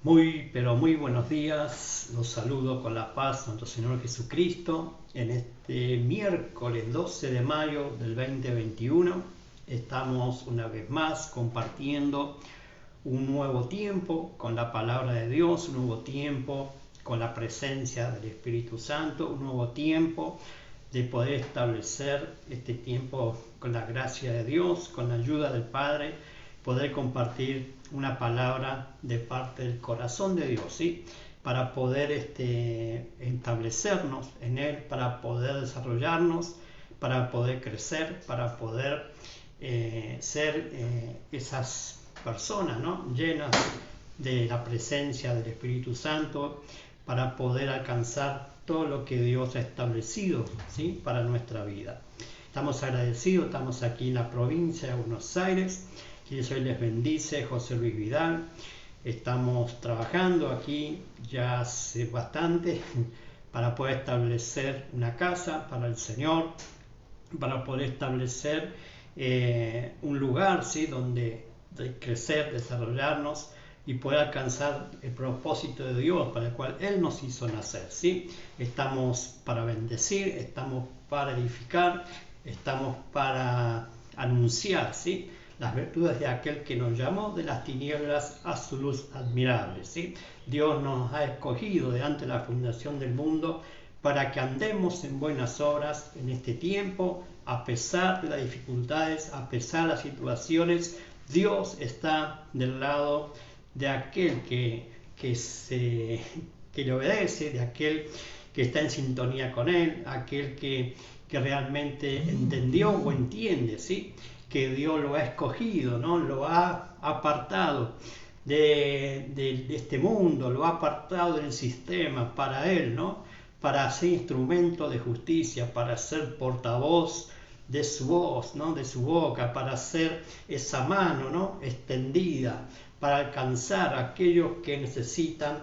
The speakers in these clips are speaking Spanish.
Muy, pero muy buenos días. Los saludo con la paz de nuestro Señor Jesucristo. En este miércoles 12 de mayo del 2021 estamos una vez más compartiendo un nuevo tiempo con la palabra de Dios, un nuevo tiempo con la presencia del Espíritu Santo, un nuevo tiempo de poder establecer este tiempo con la gracia de Dios, con la ayuda del Padre, poder compartir una palabra de parte del corazón de Dios, ¿sí? Para poder establecernos en Él, para poder desarrollarnos, para poder crecer, para poder ser esas personas, ¿no? Llenas de la presencia del Espíritu Santo, para poder alcanzar todo lo que Dios ha establecido, ¿sí? Para nuestra vida. Estamos agradecidos, estamos aquí en la provincia de Buenos Aires. Que Dios hoy les bendice, José Luis Vidal. Estamos trabajando aquí ya hace bastante para poder establecer una casa para el Señor, para poder establecer un lugar, ¿sí? Donde crecer, desarrollarnos y poder alcanzar el propósito de Dios para el cual Él nos hizo nacer, ¿sí? Estamos para bendecir, estamos para edificar, estamos para anunciar, ¿sí? Las virtudes de aquel que nos llamó de las tinieblas a su luz admirable, ¿sí? Dios nos ha escogido delante de la fundación del mundo para que andemos en buenas obras en este tiempo, a pesar de las dificultades, a pesar de las situaciones. Dios está del lado de aquel que le obedece, de aquel que está en sintonía con Él, aquel que realmente entendió o entiende, ¿sí? Que Dios lo ha escogido, ¿no? Lo ha apartado de este mundo, lo ha apartado del sistema para Él, ¿no? Para ser instrumento de justicia, para ser portavoz de su voz, ¿no? De su boca, para ser esa mano, ¿no? Extendida, para alcanzar a aquellos que necesitan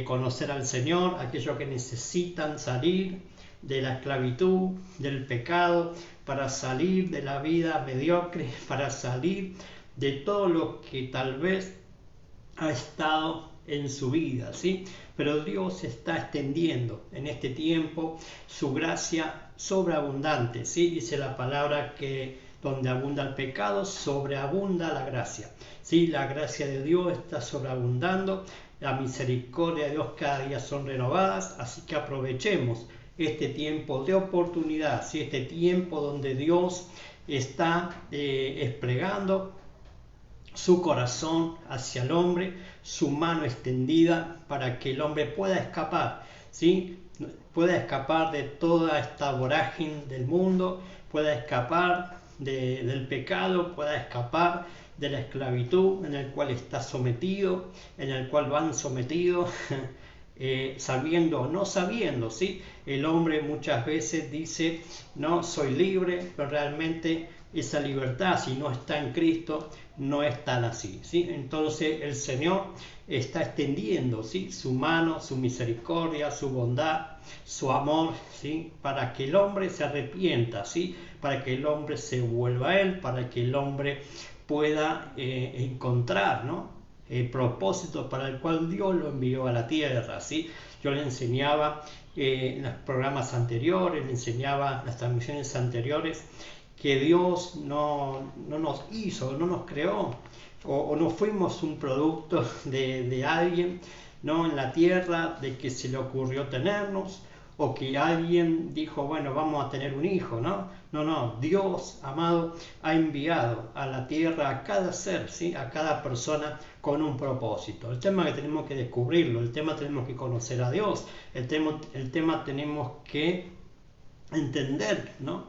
conocer al Señor, aquellos que necesitan salir de la esclavitud, del pecado, para salir de la vida mediocre, para salir de todo lo que tal vez ha estado en su vida, ¿sí? Pero Dios está extendiendo en este tiempo su gracia sobreabundante, ¿sí? Dice la palabra que donde abunda el pecado, sobreabunda la gracia, ¿sí? La gracia de Dios está sobreabundando, la misericordia de Dios cada día son renovadas, así que aprovechemos este tiempo de oportunidad, ¿sí? Este tiempo donde Dios está desplegando su corazón hacia el hombre, su mano extendida para que el hombre pueda escapar, ¿sí? Pueda escapar de toda esta vorágine del mundo, pueda escapar del pecado, pueda escapar de la esclavitud en el cual está sometido, en el cual lo han sometido, sabiendo o no sabiendo, ¿sí? El hombre muchas veces dice, no, soy libre, pero realmente esa libertad, si no está en Cristo, no es tan así, ¿sí? Entonces el Señor está extendiendo, ¿sí? Su mano, su misericordia, su bondad, su amor, ¿sí? Para que el hombre se arrepienta, ¿sí? Para que el hombre se vuelva a Él, para que el hombre pueda encontrar, ¿no? El propósito para el cual Dios lo envió a la tierra, ¿sí? Yo le enseñaba en los programas anteriores, le enseñaba en las transmisiones anteriores, que Dios no nos hizo, no nos creó, o no fuimos un producto de alguien, ¿no? En la tierra, de que se le ocurrió tenernos, o que alguien dijo, bueno, vamos a tener un hijo, ¿no? No, Dios, amado, ha enviado a la tierra a cada ser, ¿sí? A cada persona con un propósito. El tema que tenemos que descubrirlo, el tema tenemos que conocer a Dios, el tema tenemos que entender, ¿no?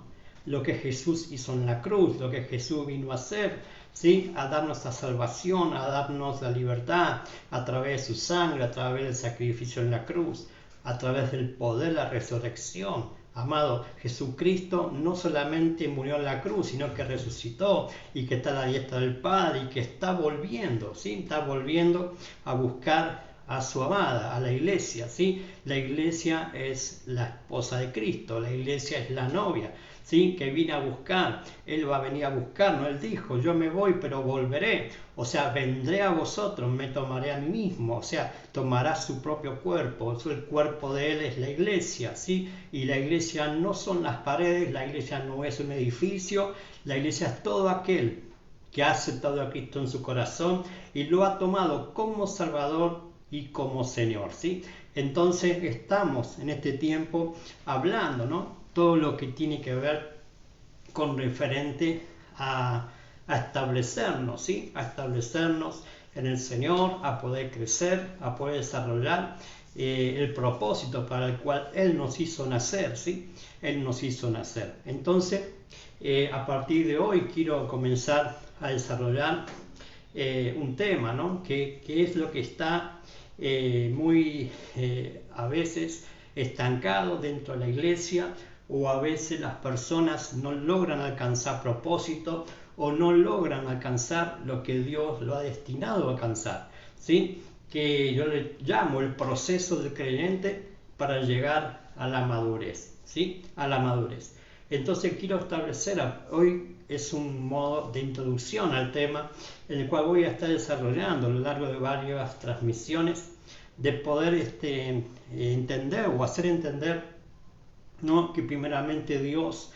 Lo que Jesús hizo en la cruz, lo que Jesús vino a hacer, ¿sí? A darnos la salvación, a darnos la libertad a través de su sangre, a través del sacrificio en la cruz, a través del poder de la resurrección. Amado, Jesucristo no solamente murió en la cruz, sino que resucitó y que está a la diestra del Padre y que está volviendo, ¿sí? Está volviendo a buscar a su amada, a la iglesia, ¿sí? La iglesia es la esposa de Cristo, la iglesia es la novia, ¿sí? Que vine a buscar. Él va a venir a buscar, ¿no? Él dijo, yo me voy, pero volveré. O sea, vendré a vosotros, me tomaré a mí mismo. O sea, tomará su propio cuerpo. El cuerpo de Él es la iglesia, ¿sí? Y la iglesia no son las paredes, la iglesia no es un edificio, la iglesia es todo aquel que ha aceptado a Cristo en su corazón y lo ha tomado como Salvador y como Señor, ¿sí? Entonces estamos en este tiempo hablando, ¿no? Todo lo que tiene que ver con referente a establecernos, ¿sí? A establecernos en el Señor, a poder crecer, a poder desarrollar el propósito para el cual Él nos hizo nacer, ¿sí? Él nos hizo nacer. Entonces, a partir de hoy quiero comenzar a desarrollar un tema, ¿no? Que es lo que está muy a veces estancado dentro de la iglesia, o a veces las personas no logran alcanzar propósito o no logran alcanzar lo que Dios lo ha destinado a alcanzar, ¿sí? Que yo le llamo el proceso del creyente para llegar a la madurez, ¿sí? A la madurez. Entonces quiero establecer, hoy es un modo de introducción al tema en el cual voy a estar desarrollando a lo largo de varias transmisiones, de poder entender o hacer entender, ¿no? Que primeramente Dios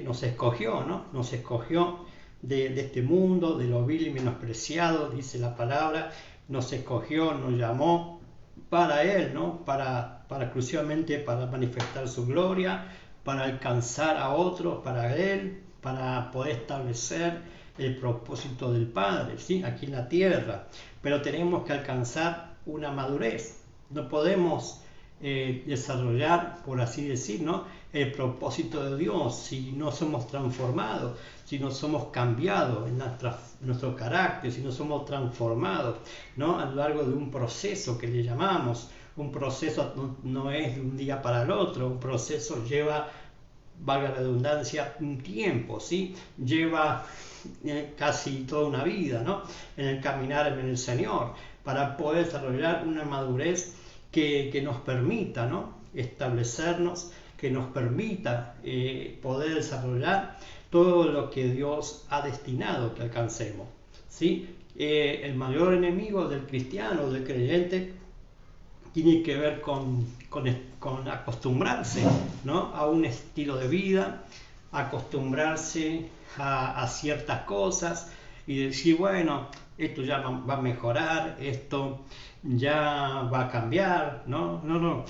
nos escogió, ¿no? Nos escogió de este mundo, de lo vil y menospreciado, dice la palabra, nos escogió, nos llamó para Él, ¿no? Para exclusivamente para manifestar su gloria, para alcanzar a otros, para Él, para poder establecer el propósito del Padre, ¿sí? Aquí en la tierra. Pero tenemos que alcanzar una madurez. No podemos desarrollar, por así decir, ¿no? El propósito de Dios si no somos transformados, si no somos cambiados en nuestro carácter, si no somos transformados, ¿no? A lo largo de un proceso que le llamamos. Un proceso no es de un día para el otro, un proceso lleva, valga la redundancia, un tiempo, ¿sí? Lleva casi toda una vida, ¿no? En el caminar en el Señor, para poder desarrollar una madurez que nos permita, ¿no? Establecernos, que nos permita poder desarrollar todo lo que Dios ha destinado que alcancemos, ¿sí? El mayor enemigo del cristiano, del creyente, tiene que ver con acostumbrarse, ¿no? A un estilo de vida, acostumbrarse a ciertas cosas y decir, bueno, esto ya va a mejorar, esto ya va a cambiar, ¿no? No.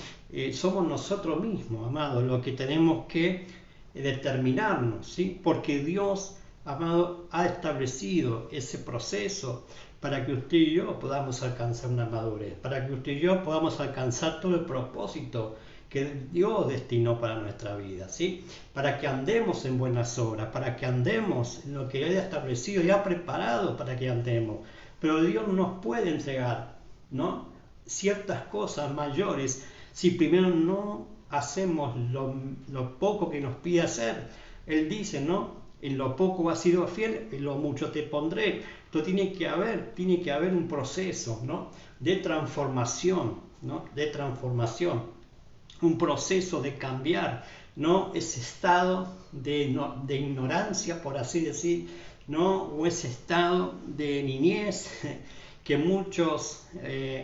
Somos nosotros mismos, amados, los que tenemos que determinarnos, ¿sí? Porque Dios, amado, ha establecido ese proceso para que usted y yo podamos alcanzar una madurez, para que usted y yo podamos alcanzar todo el propósito que Dios destinó para nuestra vida, ¿sí? Para que andemos en buenas obras, para que andemos en lo que Él ha establecido y ha preparado para que andemos. Pero Dios nos puede entregar, ¿no? Ciertas cosas mayores si primero no hacemos lo poco que nos pide hacer. Él dice, ¿no? En lo poco has sido fiel, en lo mucho te pondré. Entonces tiene que haber un proceso, ¿no? De transformación, ¿no? De transformación. Un proceso de cambiar, ¿no? Ese estado de ignorancia, por así decir, ¿no? O ese estado de niñez que muchos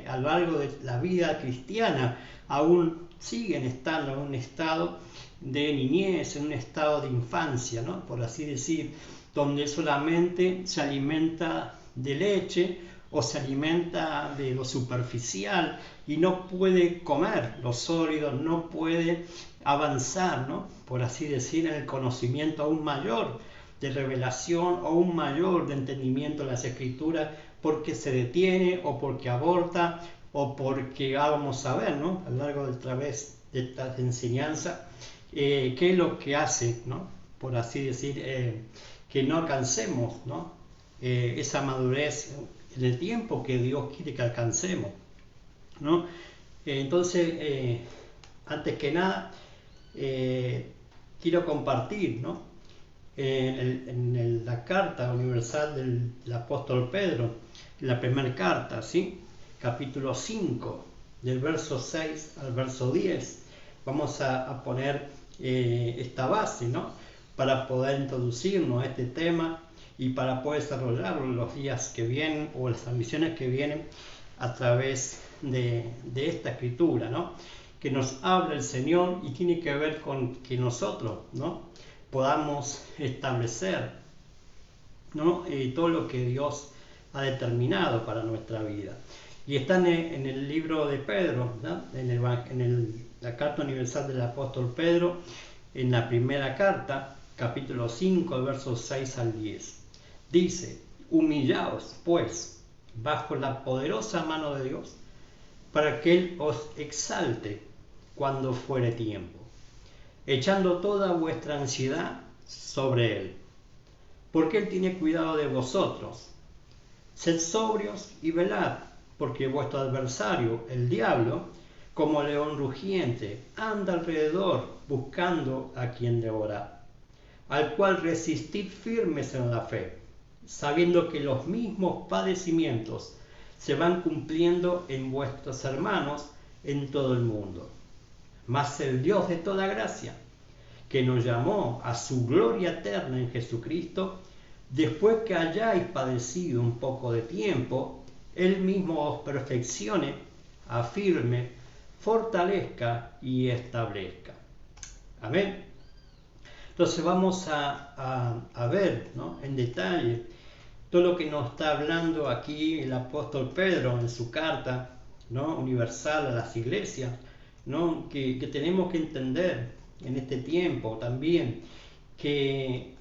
a lo largo de la vida cristiana aún siguen estando en un estado de niñez, en un estado de infancia, ¿no? Por así decir, donde solamente se alimenta de leche o se alimenta de lo superficial y no puede comer lo sólido, no puede avanzar, ¿no? Por así decir, en el conocimiento aún mayor de revelación o un mayor de entendimiento de las Escrituras, porque se detiene o porque aborta o porque vamos a ver, ¿no? A lo largo de través de esta enseñanza, qué es lo que hace, ¿no? Por así decir, que no alcancemos, ¿no? Esa madurez en el tiempo que Dios quiere que alcancemos, ¿no? Entonces, antes que nada, quiero compartir, ¿no? En la carta universal del apóstol Pedro, la primera carta, ¿sí? Capítulo 5, del verso 6 al verso 10. Vamos a poner esta base, ¿no? Para poder introducirnos a este tema y para poder desarrollarlo en los días que vienen o las transmisiones que vienen a través de esta escritura, ¿no? Que nos habla el Señor y tiene que ver con que nosotros, ¿no? Podamos establecer, ¿no? Todo lo que Dios ha determinado para nuestra vida. Y está en el libro de Pedro, ¿no? La carta universal del apóstol Pedro, en la primera carta, capítulo 5, versos 6 al 10. Dice: humillaos, pues, bajo la poderosa mano de Dios, para que Él os exalte cuando fuere tiempo, echando toda vuestra ansiedad sobre Él, porque Él tiene cuidado de vosotros. Sed sobrios y velad, porque vuestro adversario, el diablo, como león rugiente, anda alrededor buscando a quien devorar, al cual resistid firmes en la fe, sabiendo que los mismos padecimientos se van cumpliendo en vuestros hermanos en todo el mundo. Mas el Dios de toda gracia, que nos llamó a su gloria eterna en Jesucristo, después que hayáis padecido un poco de tiempo, Él mismo os perfeccione, afirme, fortalezca y establezca. Amén. Entonces vamos a ver, ¿no? En detalle todo lo que nos está hablando aquí el apóstol Pedro en su carta, ¿no? Universal a las iglesias, ¿no? Que tenemos que entender en este tiempo también que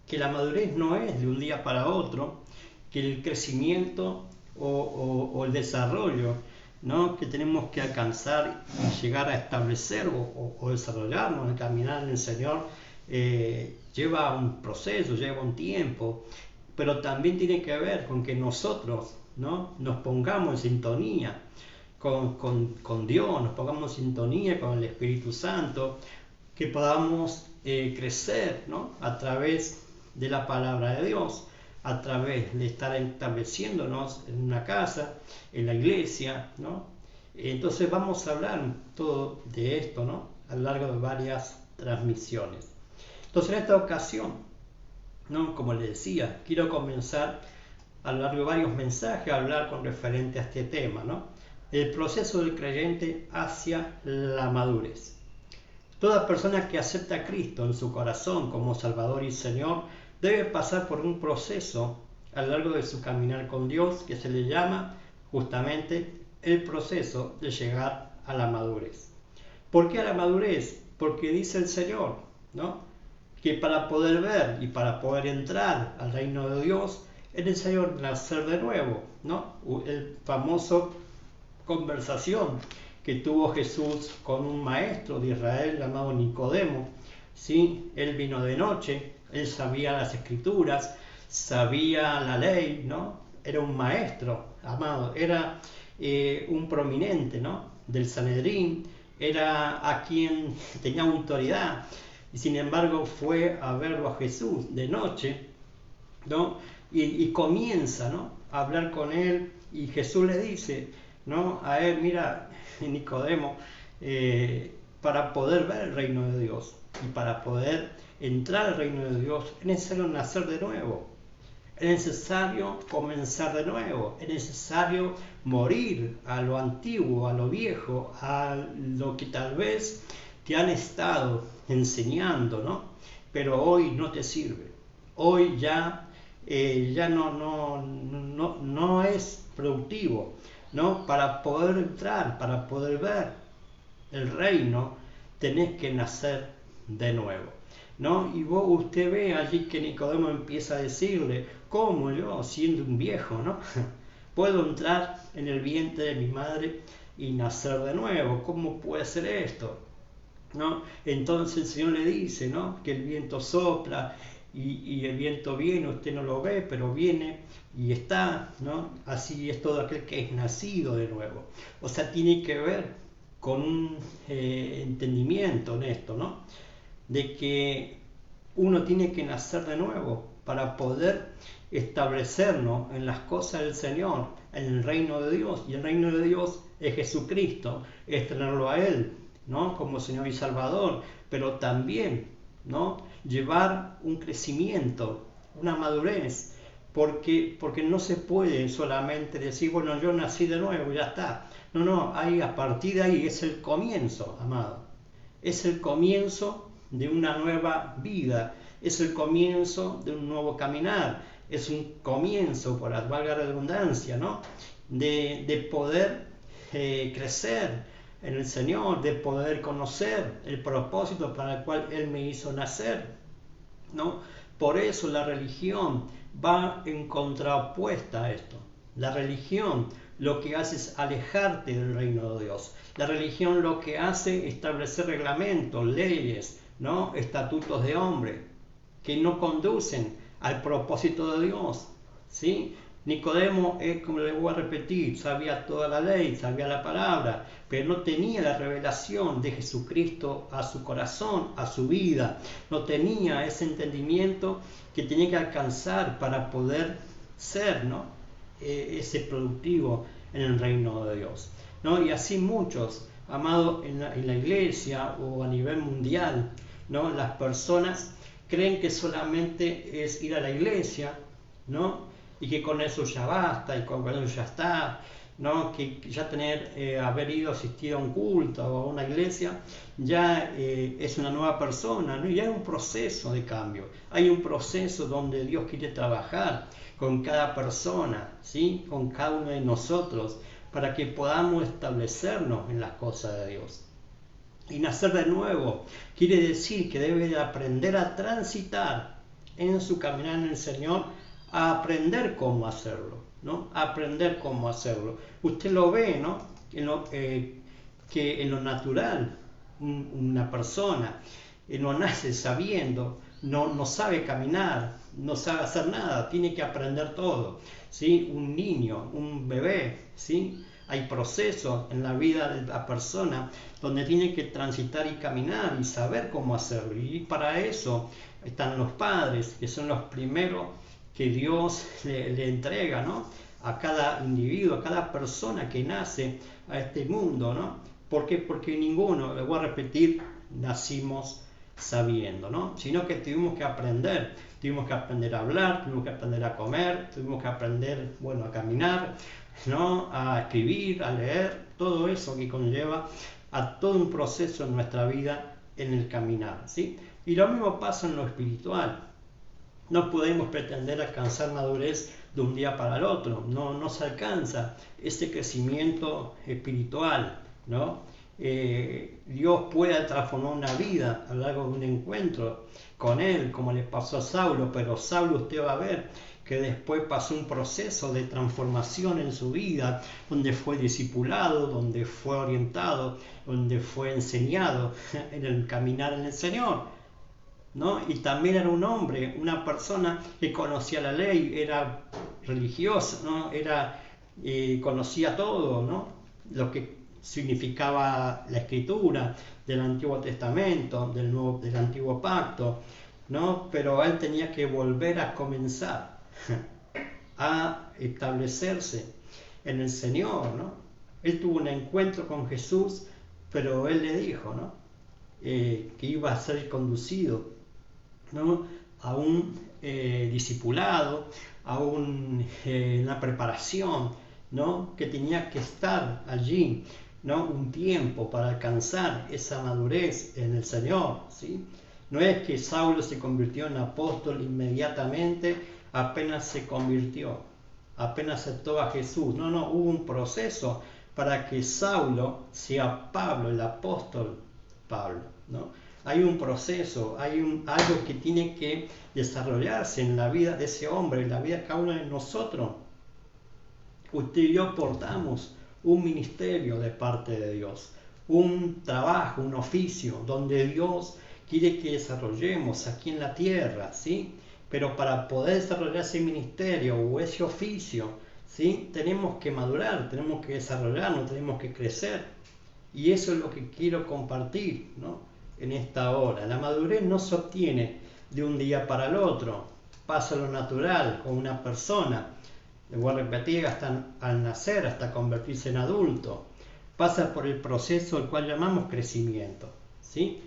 la madurez no es de un día para otro, que el crecimiento o el desarrollo, ¿no? Que tenemos que alcanzar y llegar a establecer o desarrollarnos, el caminar en el Señor, lleva un proceso, lleva un tiempo, pero también tiene que ver con que nosotros, ¿no? Nos pongamos en sintonía con Dios, nos pongamos en sintonía con el Espíritu Santo, que podamos crecer, ¿no? A través de la palabra de Dios, a través de estar estableciéndonos en una casa, en la iglesia, ¿no? Entonces vamos a hablar todo de esto, ¿no? A lo largo de varias transmisiones. Entonces en esta ocasión, ¿no? Como les decía, quiero comenzar a lo largo de varios mensajes a hablar con referente a este tema, ¿no? El proceso del creyente hacia la madurez. Toda persona que acepta a Cristo en su corazón como Salvador y Señor debe pasar por un proceso a lo largo de su caminar con Dios que se le llama justamente el proceso de llegar a la madurez. ¿Por qué a la madurez? Porque dice el Señor, ¿no? Que para poder ver y para poder entrar al reino de Dios es necesario nacer de nuevo, ¿no? El famoso conversación que tuvo Jesús con un maestro de Israel llamado Nicodemo, ¿sí? Él vino de noche, él sabía las escrituras, sabía la ley, ¿no? Era un maestro, amado, era un prominente, ¿no? Del Sanedrín, era a quien tenía autoridad, y sin embargo fue a verlo a Jesús de noche, ¿no? Y comienza, ¿no? A hablar con él, y Jesús le dice, ¿no? A él: mira, Nicodemo, para poder ver el reino de Dios y para poder entrar al reino de Dios es necesario nacer de nuevo, es necesario comenzar de nuevo, es necesario morir a lo antiguo, a lo viejo, a lo que tal vez te han estado enseñando, ¿no? Pero hoy no te sirve, hoy ya no es productivo, ¿no? Para poder entrar, para poder ver el reino, tenés que nacer de nuevo, ¿no? Y usted ve allí que Nicodemo empieza a decirle: ¿cómo yo, siendo un viejo, ¿no? puedo entrar en el vientre de mi madre y nacer de nuevo? ¿Cómo puede ser esto? ¿No? Entonces el Señor le dice, ¿no? Que el viento sopla y el viento viene, usted no lo ve, pero viene y está, ¿no? Así es todo aquel que es nacido de nuevo. O sea, tiene que ver con un entendimiento en esto, ¿no? De que uno tiene que nacer de nuevo para poder establecernos en las cosas del Señor, en el reino de Dios. Y el reino de Dios es Jesucristo, es tenerlo a Él ¿no? Como Señor y Salvador, pero también, ¿no? Llevar un crecimiento, una madurez, porque no se puede solamente decir, bueno, yo nací de nuevo, ya está. No, no, ahí, a partir de ahí es el comienzo, amado. Es el comienzo de una nueva vida, es el comienzo de un nuevo caminar, es un comienzo, por valga la redundancia, ¿no? de poder crecer en el Señor, de poder conocer el propósito para el cual Él me hizo nacer, ¿no? Por eso la religión va en contrapuesta a esto. La religión lo que hace es alejarte del reino de Dios. La religión lo que hace es establecer reglamentos, leyes, ¿no? Estatutos de hombre que no conducen al propósito de Dios, ¿sí? Nicodemo, como le voy a repetir, sabía toda la ley, sabía la palabra, pero no tenía la revelación de Jesucristo a su corazón, a su vida. No tenía ese entendimiento que tenía que alcanzar para poder ser, ¿no? Ese productivo en el reino de Dios, ¿no? Y así muchos, amados, en la iglesia o a nivel mundial, ¿no? Las personas creen que solamente es ir a la iglesia, ¿no? Y que con eso ya basta, y con eso ya está, ¿no? Que ya haber ido asistido a un culto o a una iglesia, ya es una nueva persona, ¿no? Y hay un proceso de cambio, hay un proceso donde Dios quiere trabajar con cada persona, ¿sí? Con cada uno de nosotros, para que podamos establecernos en las cosas de Dios. Y nacer de nuevo quiere decir que debe de aprender a transitar en su caminar en el Señor, a aprender cómo hacerlo, ¿no? A aprender cómo hacerlo. Usted lo ve, ¿no? Que en lo natural, una persona no nace sabiendo, no sabe caminar, no sabe hacer nada, tiene que aprender todo, ¿sí? Un niño, un bebé, ¿sí? Hay procesos en la vida de la persona donde tiene que transitar y caminar y saber cómo hacerlo. Y para eso están los padres, que son los primeros que Dios le entrega, ¿no? A cada individuo, a cada persona que nace a este mundo, ¿no? ¿Por qué? Porque ninguno, le voy a repetir, nacimos sabiendo, ¿no? Sino que tuvimos que aprender a hablar, tuvimos que aprender a comer, tuvimos que aprender, bueno, a caminar, ¿no? A escribir, a leer, todo eso que conlleva a todo un proceso en nuestra vida en el caminar, ¿sí? Y lo mismo pasa en lo espiritual. No podemos pretender alcanzar madurez de un día para el otro, no se alcanza ese crecimiento espiritual, ¿no? Dios puede transformar una vida a lo largo de un encuentro con Él, como le pasó a Saulo, pero Saulo, usted va a ver que después pasó un proceso de transformación en su vida, donde fue discipulado, donde fue orientado, donde fue enseñado en el caminar en el Señor, ¿no? Y también era un hombre, una persona que conocía la ley, era religioso, ¿no? Conocía todo, ¿no? Lo que significaba la escritura del Antiguo Testamento, del Antiguo Pacto, ¿no? Pero él tenía que volver a comenzar a establecerse en el Señor, ¿no? Él tuvo un encuentro con Jesús, pero él le dijo, ¿no? Que iba a ser conducido, ¿no? A un discipulado, a una preparación, ¿no? Que tenía que estar allí, ¿no? Un tiempo para alcanzar esa madurez en el Señor, ¿sí? No es que Saulo se convirtió en apóstol inmediatamente apenas se convirtió, apenas aceptó a Jesús. No, hubo un proceso para que Saulo sea Pablo, el apóstol Pablo, ¿no? Hay un proceso, algo que tiene que desarrollarse en la vida de ese hombre, en la vida de cada uno de nosotros. Usted y yo portamos un ministerio de parte de Dios, un trabajo, un oficio, donde Dios quiere que desarrollemos aquí en la tierra, ¿sí? Pero para poder desarrollar ese ministerio o ese oficio, ¿sí? Tenemos que madurar, tenemos que desarrollarnos, tenemos que crecer. Y eso es lo que quiero compartir, ¿no? En esta hora. La madurez no se obtiene de un día para el otro, pasa lo natural con una persona, le voy a repetir, hasta al nacer, hasta convertirse en adulto, pasa por el proceso el cual llamamos crecimiento, ¿sí?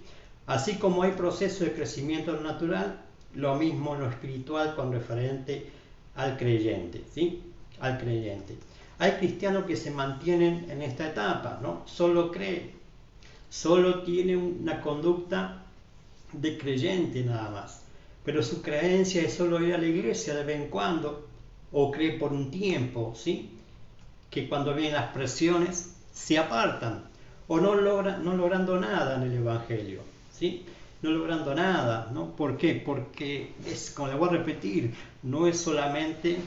Así como hay proceso de crecimiento natural, lo mismo en lo espiritual con referente al creyente, ¿sí? Al creyente. Hay cristianos que se mantienen en esta etapa, ¿no? Solo cree, solo tiene una conducta de creyente nada más, pero su creencia es solo ir a la iglesia de vez en cuando, o cree por un tiempo, ¿sí? Que cuando vienen las presiones se apartan, o no logrando nada en el Evangelio, ¿sí? No logrando nada, ¿no? ¿Por qué? Porque es, como le voy a repetir, no es solamente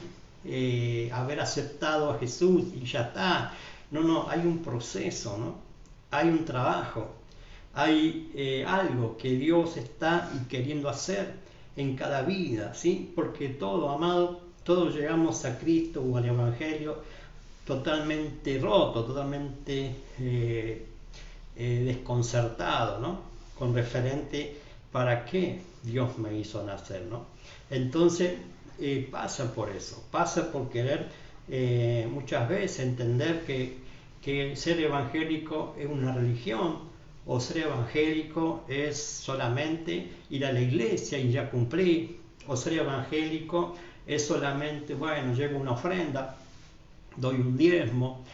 haber aceptado a Jesús y ya está. No, hay un proceso, ¿no? Hay un trabajo, hay algo que Dios está queriendo hacer en cada vida, ¿sí? Porque todo, amado, todos llegamos a Cristo o al Evangelio totalmente roto, totalmente desconcertado, ¿no? Con referente para qué Dios me hizo nacer, ¿no? Entonces pasa por eso, pasa por querer muchas veces entender que ser evangélico es una religión, o ser evangélico es solamente ir a la iglesia y ya cumplí, o ser evangélico es solamente, bueno, llevo una ofrenda, doy un diezmo,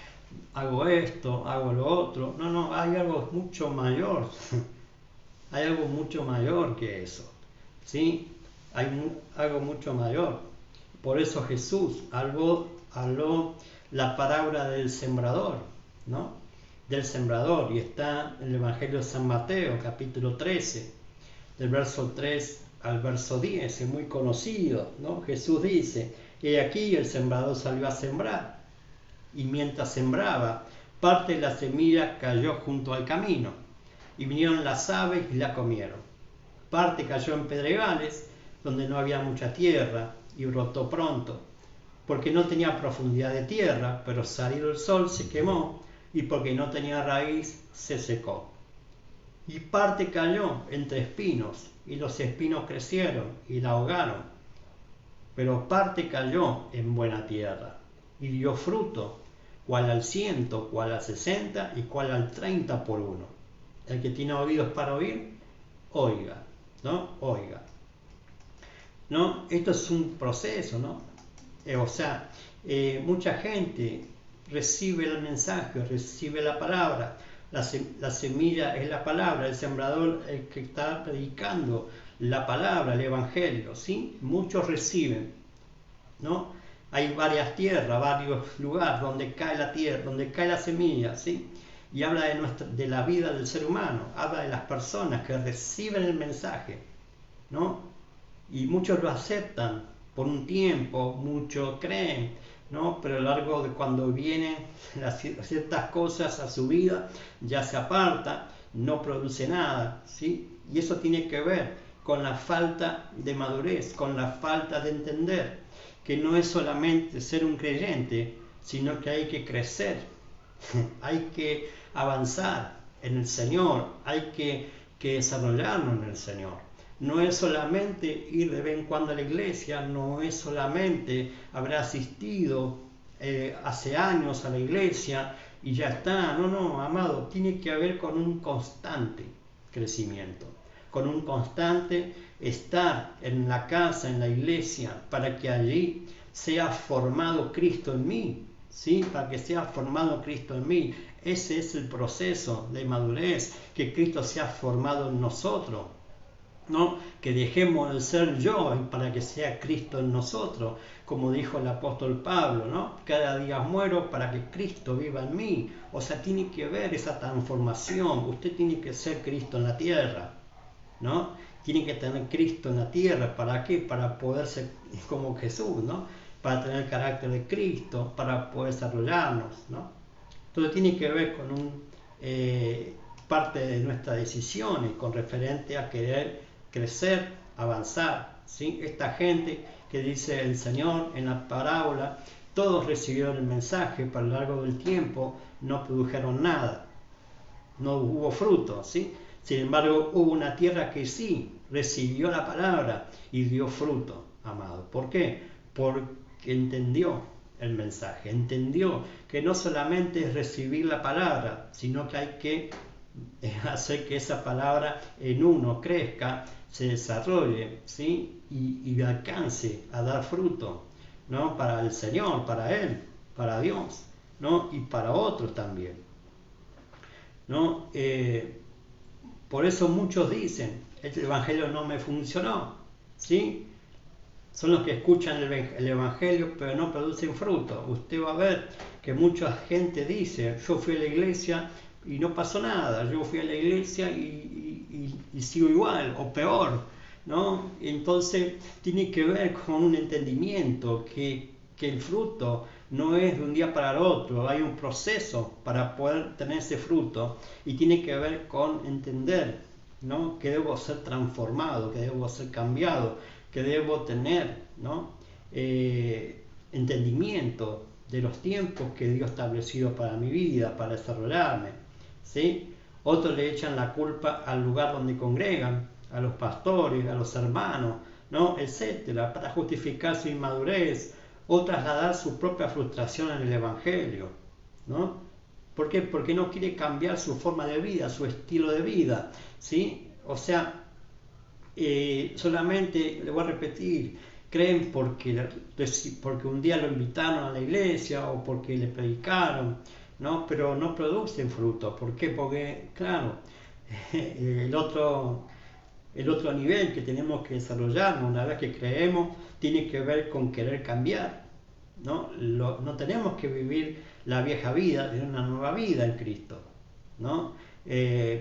hago esto, hago lo otro. No, hay algo mucho mayor. Hay algo mucho mayor que eso, ¿sí? Hay algo mucho mayor. Por eso Jesús habló la palabra del sembrador, ¿no? Del sembrador, y está en el Evangelio de San Mateo, capítulo 13, del verso 3 al verso 10, es muy conocido, ¿no? Jesús dice: he aquí el sembrador salió a sembrar, y mientras sembraba, parte de la semilla cayó junto al camino, y vinieron las aves y la comieron. Parte cayó en pedregales, donde no había mucha tierra, y brotó pronto, porque no tenía profundidad de tierra, pero salido el sol se quemó, y porque no tenía raíz se secó. Y parte cayó entre espinos, y los espinos crecieron y la ahogaron. Pero parte cayó en buena tierra, y dio fruto, cual al 100, cual al 60 y cual al 30 por uno. El que tiene oídos para oír, oiga, ¿no? Oiga. ¿No? Esto es un proceso, ¿no? Mucha gente recibe el mensaje, recibe la palabra. La semilla es la palabra, el sembrador el que está predicando la palabra, el evangelio, ¿sí? Muchos reciben, ¿no? Hay varias tierras, varios lugares donde cae la tierra, donde cae la semilla, ¿sí? Y habla de la vida del ser humano, habla de las personas que reciben el mensaje, ¿no? Y muchos lo aceptan por un tiempo, muchos creen, ¿no? Pero a lo largo de cuando vienen ciertas cosas a su vida, ya se aparta, no produce nada, ¿sí? Y eso tiene que ver con la falta de madurez, con la falta de entender que no es solamente ser un creyente, sino que hay que crecer, hay que avanzar en el Señor, hay que desarrollarnos en el Señor. No es solamente ir de vez en cuando a la iglesia, no es solamente haber asistido hace años a la iglesia y ya está. No, amado, tiene que haber con un constante crecimiento, con un constante estar en la casa, en la iglesia, para que allí sea formado Cristo en mí, ¿sí? Para que sea formado Cristo en mí. Ese es el proceso de madurez, que Cristo sea formado en nosotros, ¿no? Que dejemos de ser yo para que sea Cristo en nosotros, como dijo el apóstol Pablo, ¿no? Cada día muero para que Cristo viva en mí. O sea, tiene que ver esa transformación. Usted tiene que ser Cristo en la tierra, ¿no? Tiene que tener Cristo en la tierra. ¿Para qué? Para poder ser como Jesús, ¿no? Para tener el carácter de Cristo, para poder desarrollarnos, ¿no? Entonces tiene que ver con parte de nuestras decisiones con referente a querer crecer, avanzar, ¿sí? Esta gente que dice el Señor en la parábola, todos recibieron el mensaje, pero a lo largo del tiempo no produjeron nada, no hubo fruto, ¿sí? Sin embargo, hubo una tierra que sí recibió la palabra y dio fruto, amado. ¿Por qué? Porque entendió el mensaje, entendió que no solamente es recibir la palabra, sino que hay que hacer que esa palabra en uno crezca, se desarrolle, ¿sí? y alcance a dar fruto, ¿no? Para el Señor, para Él, para Dios, ¿no? Y para otros también, ¿no? Por eso muchos dicen, el Evangelio no me funcionó, ¿sí? Son los que escuchan el Evangelio pero no producen fruto. Usted va a ver que mucha gente dice, yo fui a la iglesia y no pasó nada, yo fui a la iglesia y sigo igual o peor, ¿no? Entonces tiene que ver con un entendimiento que el fruto no es de un día para el otro, hay un proceso para poder tener ese fruto y tiene que ver con entender, ¿no? Que debo ser transformado, que debo ser cambiado, que debo tener, ¿no? Entendimiento de los tiempos que Dios ha establecido para mi vida, para desarrollarme, ¿sí? Otros le echan la culpa al lugar donde congregan, a los pastores, a los hermanos, ¿no? Etcétera, para justificar su inmadurez o trasladar su propia frustración en el Evangelio, ¿no? ¿Por qué? Porque no quiere cambiar su forma de vida, su estilo de vida, ¿sí? O sea, solamente, le voy a repetir, creen porque un día lo invitaron a la iglesia o porque le predicaron, ¿no? Pero no producen fruto. ¿Por qué? Porque, claro, el otro nivel que tenemos que desarrollar una vez que creemos tiene que ver con querer cambiar, ¿no? No tenemos que vivir la vieja vida, tener una nueva vida en Cristo, ¿no?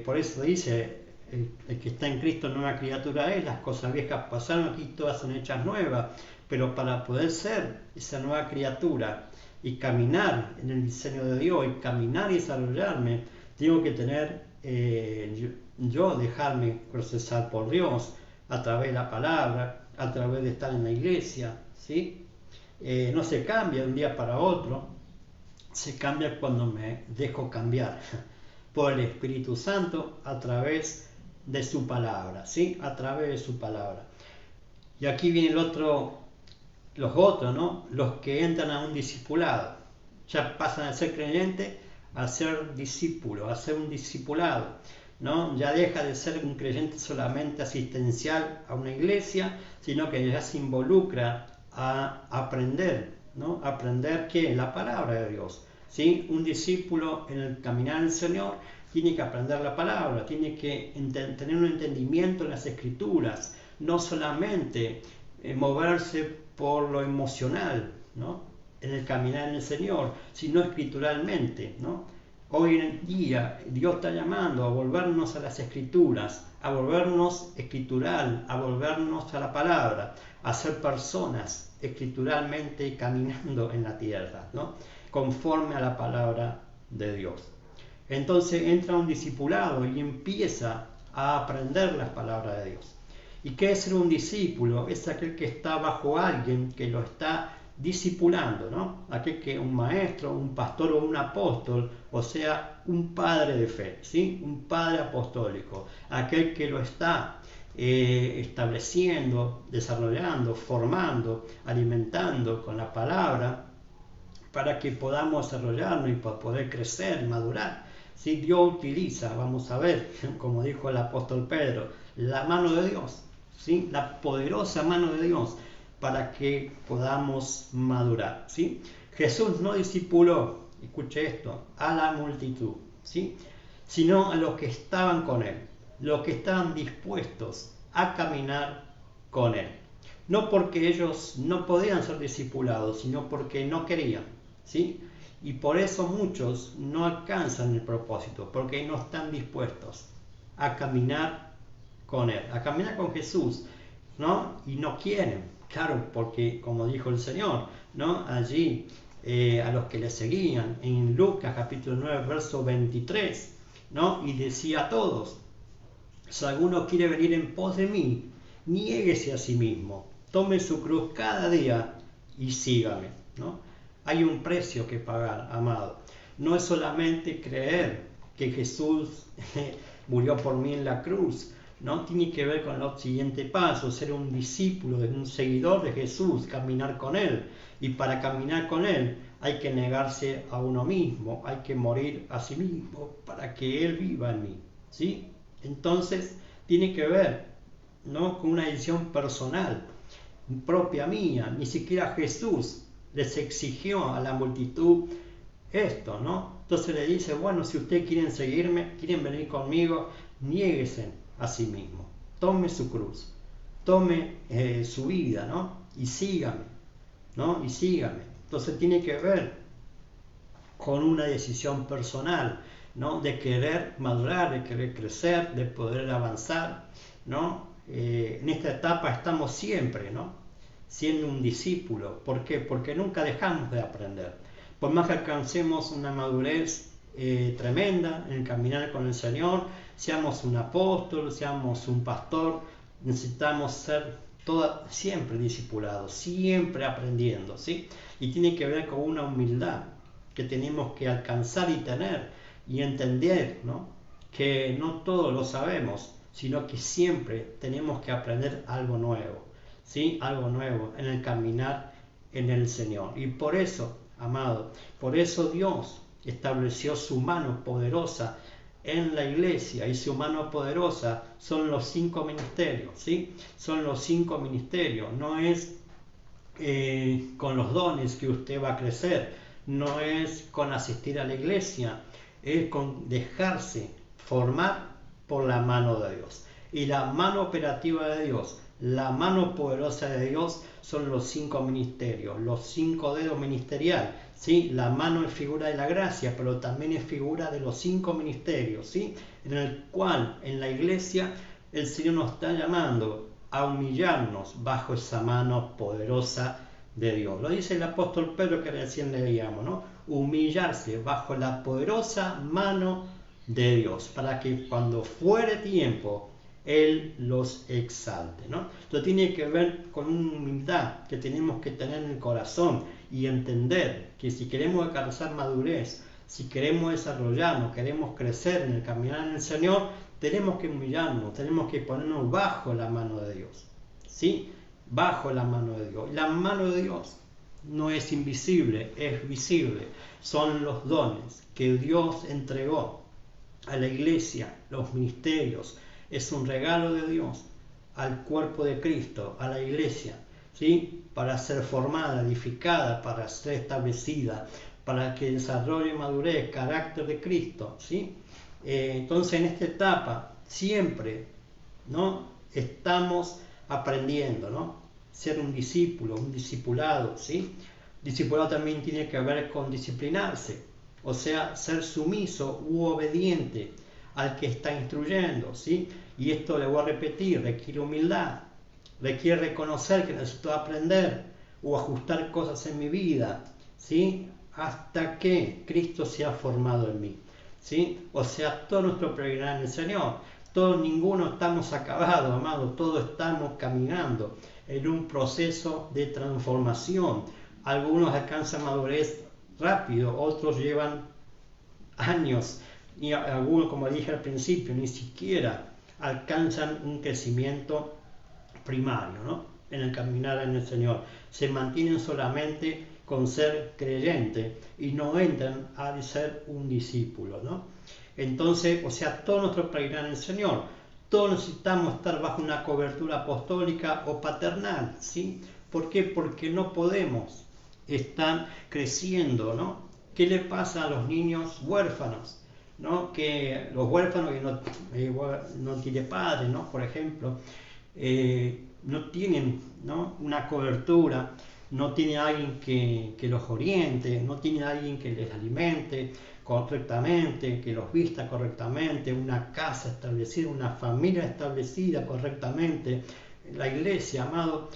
Por eso dice, el que está en Cristo nueva criatura es, las cosas viejas pasaron, aquí todas son hechas nuevas, pero para poder ser esa nueva criatura y caminar en el diseño de Dios y caminar y desarrollarme, tengo que tener, yo dejarme procesar por Dios a través de la palabra, a través de estar en la iglesia, ¿sí? No se cambia de un día para otro, se cambia cuando me dejo cambiar por el Espíritu Santo a través de su palabra, ¿sí? A través de su palabra. Y aquí viene los otros, ¿no? Los que entran a un discipulado. Ya pasan a ser creyentes a ser discípulos, a ser un discipulado, ¿no? Ya deja de ser un creyente solamente asistencial a una iglesia, sino que ya se involucra a aprender, ¿no? Aprender ¿qué? La palabra de Dios, ¿sí? Un discípulo en el caminar del Señor tiene que aprender la palabra, tiene que tener un entendimiento en las Escrituras, no solamente moverse por lo emocional, ¿no? En el caminar en el Señor, sino escrituralmente, ¿no? Hoy en día Dios está llamando a volvernos a las Escrituras, a volvernos escritural, a volvernos a la palabra, a ser personas escrituralmente caminando en la tierra, ¿no? Conforme a la palabra de Dios. Entonces entra un discipulado y empieza a aprender las palabras de Dios. ¿Y qué es ser un discípulo? Es aquel que está bajo alguien que lo está discipulando, ¿no? Aquel que un maestro, un pastor o un apóstol, o sea, un padre de fe, ¿sí? Un padre apostólico, aquel que lo está estableciendo, desarrollando, formando, alimentando con la palabra para que podamos desarrollarnos y para poder crecer, madurar. Si Dios utiliza, vamos a ver, como dijo el apóstol Pedro, la mano de Dios, ¿sí? La poderosa mano de Dios para que podamos madurar, ¿sí? Jesús no discipuló, escuche esto, a la multitud, ¿sí? Sino a los que estaban con él, los que estaban dispuestos a caminar con él. No porque ellos no podían ser discipulados, sino porque no querían, ¿sí? Y por eso muchos no alcanzan el propósito, porque no están dispuestos a caminar con él, a caminar con Jesús, ¿no? Y no quieren, claro, porque como dijo el Señor, ¿no? Allí a los que le seguían, en Lucas capítulo 9, verso 23, ¿no? Y decía a todos, si alguno quiere venir en pos de mí, niéguese a sí mismo, tome su cruz cada día y sígame, ¿no? Hay un precio que pagar, amado. No es solamente creer que Jesús murió por mí en la cruz, ¿no? Tiene que ver con el siguiente paso, ser un discípulo, un seguidor de Jesús, caminar con Él. Y para caminar con Él hay que negarse a uno mismo, hay que morir a sí mismo para que Él viva en mí, ¿sí? Entonces tiene que ver, ¿no?, con una decisión personal, propia mía. Ni siquiera Jesús les exigió a la multitud esto, ¿no? Entonces le dice, bueno, si ustedes quieren seguirme, quieren venir conmigo, niéguese a sí mismo, tome su cruz, tome su vida, ¿no? Y sígame, ¿no? Y sígame. Entonces tiene que ver con una decisión personal, ¿no? De querer madurar, de querer crecer, de poder avanzar, ¿no? En esta etapa estamos siempre, ¿no?, siendo un discípulo. ¿Por qué? Porque nunca dejamos de aprender. Por más que alcancemos una madurez tremenda en el caminar con el Señor, seamos un apóstol, seamos un pastor, necesitamos ser siempre discipulados, siempre aprendiendo, ¿sí? Y tiene que ver con una humildad que tenemos que alcanzar y tener y entender, ¿no?, que no todo lo sabemos, sino que siempre tenemos que aprender algo nuevo, ¿sí? Algo nuevo en el caminar en el Señor. Y por eso, amado, por eso Dios estableció su mano poderosa en la iglesia, y su mano poderosa son los 5 ministerios, ¿sí? Son los 5 ministerios. No es con los dones que usted va a crecer, no es con asistir a la iglesia, es con dejarse formar por la mano de Dios. Y la mano operativa de Dios, la mano poderosa de Dios, son los 5 ministerios, los 5 dedos ministeriales, ¿sí? La mano es figura de la gracia, pero también es figura de los 5 ministerios, ¿sí?, en el cual en la iglesia el Señor nos está llamando a humillarnos bajo esa mano poderosa de Dios. Lo dice el apóstol Pedro, que recién leíamos, ¿no? Humillarse bajo la poderosa mano de Dios, para que cuando fuere tiempo Él los exalte, ¿no? Esto tiene que ver con una humildad que tenemos que tener en el corazón y entender que si queremos alcanzar madurez, si queremos desarrollarnos, queremos crecer en el caminar en el Señor, tenemos que humillarnos, tenemos que ponernos bajo la mano de Dios, ¿sí? Bajo la mano de Dios. La mano de Dios no es invisible, es visible. Son los dones que Dios entregó a la iglesia, los ministerios. Es un regalo de Dios al cuerpo de Cristo, a la iglesia, ¿sí?, para ser formada, edificada, para ser establecida, para que desarrolle madurez, carácter de Cristo, ¿sí? Entonces en esta etapa siempre, ¿no?, estamos aprendiendo, ¿no?, ser un discípulo, un discipulado, ¿sí? Discipulado también tiene que ver con disciplinarse, o sea, ser sumiso u obediente al que está instruyendo, ¿sí? Y esto, le voy a repetir, requiere humildad, requiere reconocer que necesito aprender o ajustar cosas en mi vida, ¿sí?, hasta que Cristo sea formado en mí, ¿sí? O sea, todo nuestro peregrinar en el Señor, ninguno estamos acabados, amados, todos estamos caminando en un proceso de transformación. Algunos alcanzan madurez rápido, otros llevan años, y algunos, como dije al principio, ni siquiera alcanzan un crecimiento primario, ¿no?, en el caminar en el Señor. Se mantienen solamente con ser creyente y no entran a ser un discípulo, ¿no? Entonces, o sea, todo nuestro peregrinar en el Señor, todos necesitamos estar bajo una cobertura apostólica o paternal, ¿sí? ¿Por qué? Porque no podemos estar creciendo, ¿no? ¿Qué le pasa a los niños huérfanos, ¿no? Que los huérfanos que no tienen padre, ¿no?, por ejemplo, no tienen, ¿no?, una cobertura, no tiene alguien que los oriente, no tiene alguien que les alimente correctamente, que los vista correctamente, una casa establecida, una familia establecida correctamente. La iglesia, amado,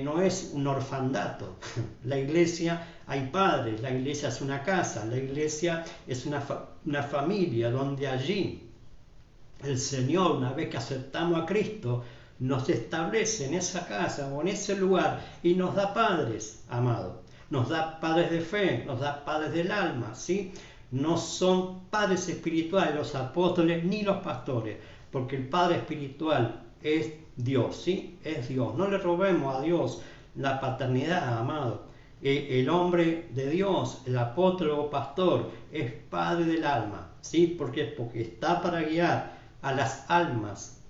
no es un orfanato. La iglesia, hay padres, la iglesia es una casa, la iglesia es una familia donde allí el Señor, una vez que aceptamos a Cristo, nos establece en esa casa o en ese lugar y nos da padres, amado. Nos da padres de fe, nos da padres del alma, ¿sí? No son padres espirituales los apóstoles ni los pastores. porque el Padre espiritual es Dios, ¿sí? Es Dios. No le robemos a Dios la paternidad, amado. El hombre de Dios, el apóstol o pastor, es padre del alma, ¿sí? ¿Por qué? Porque está para guiar a las almas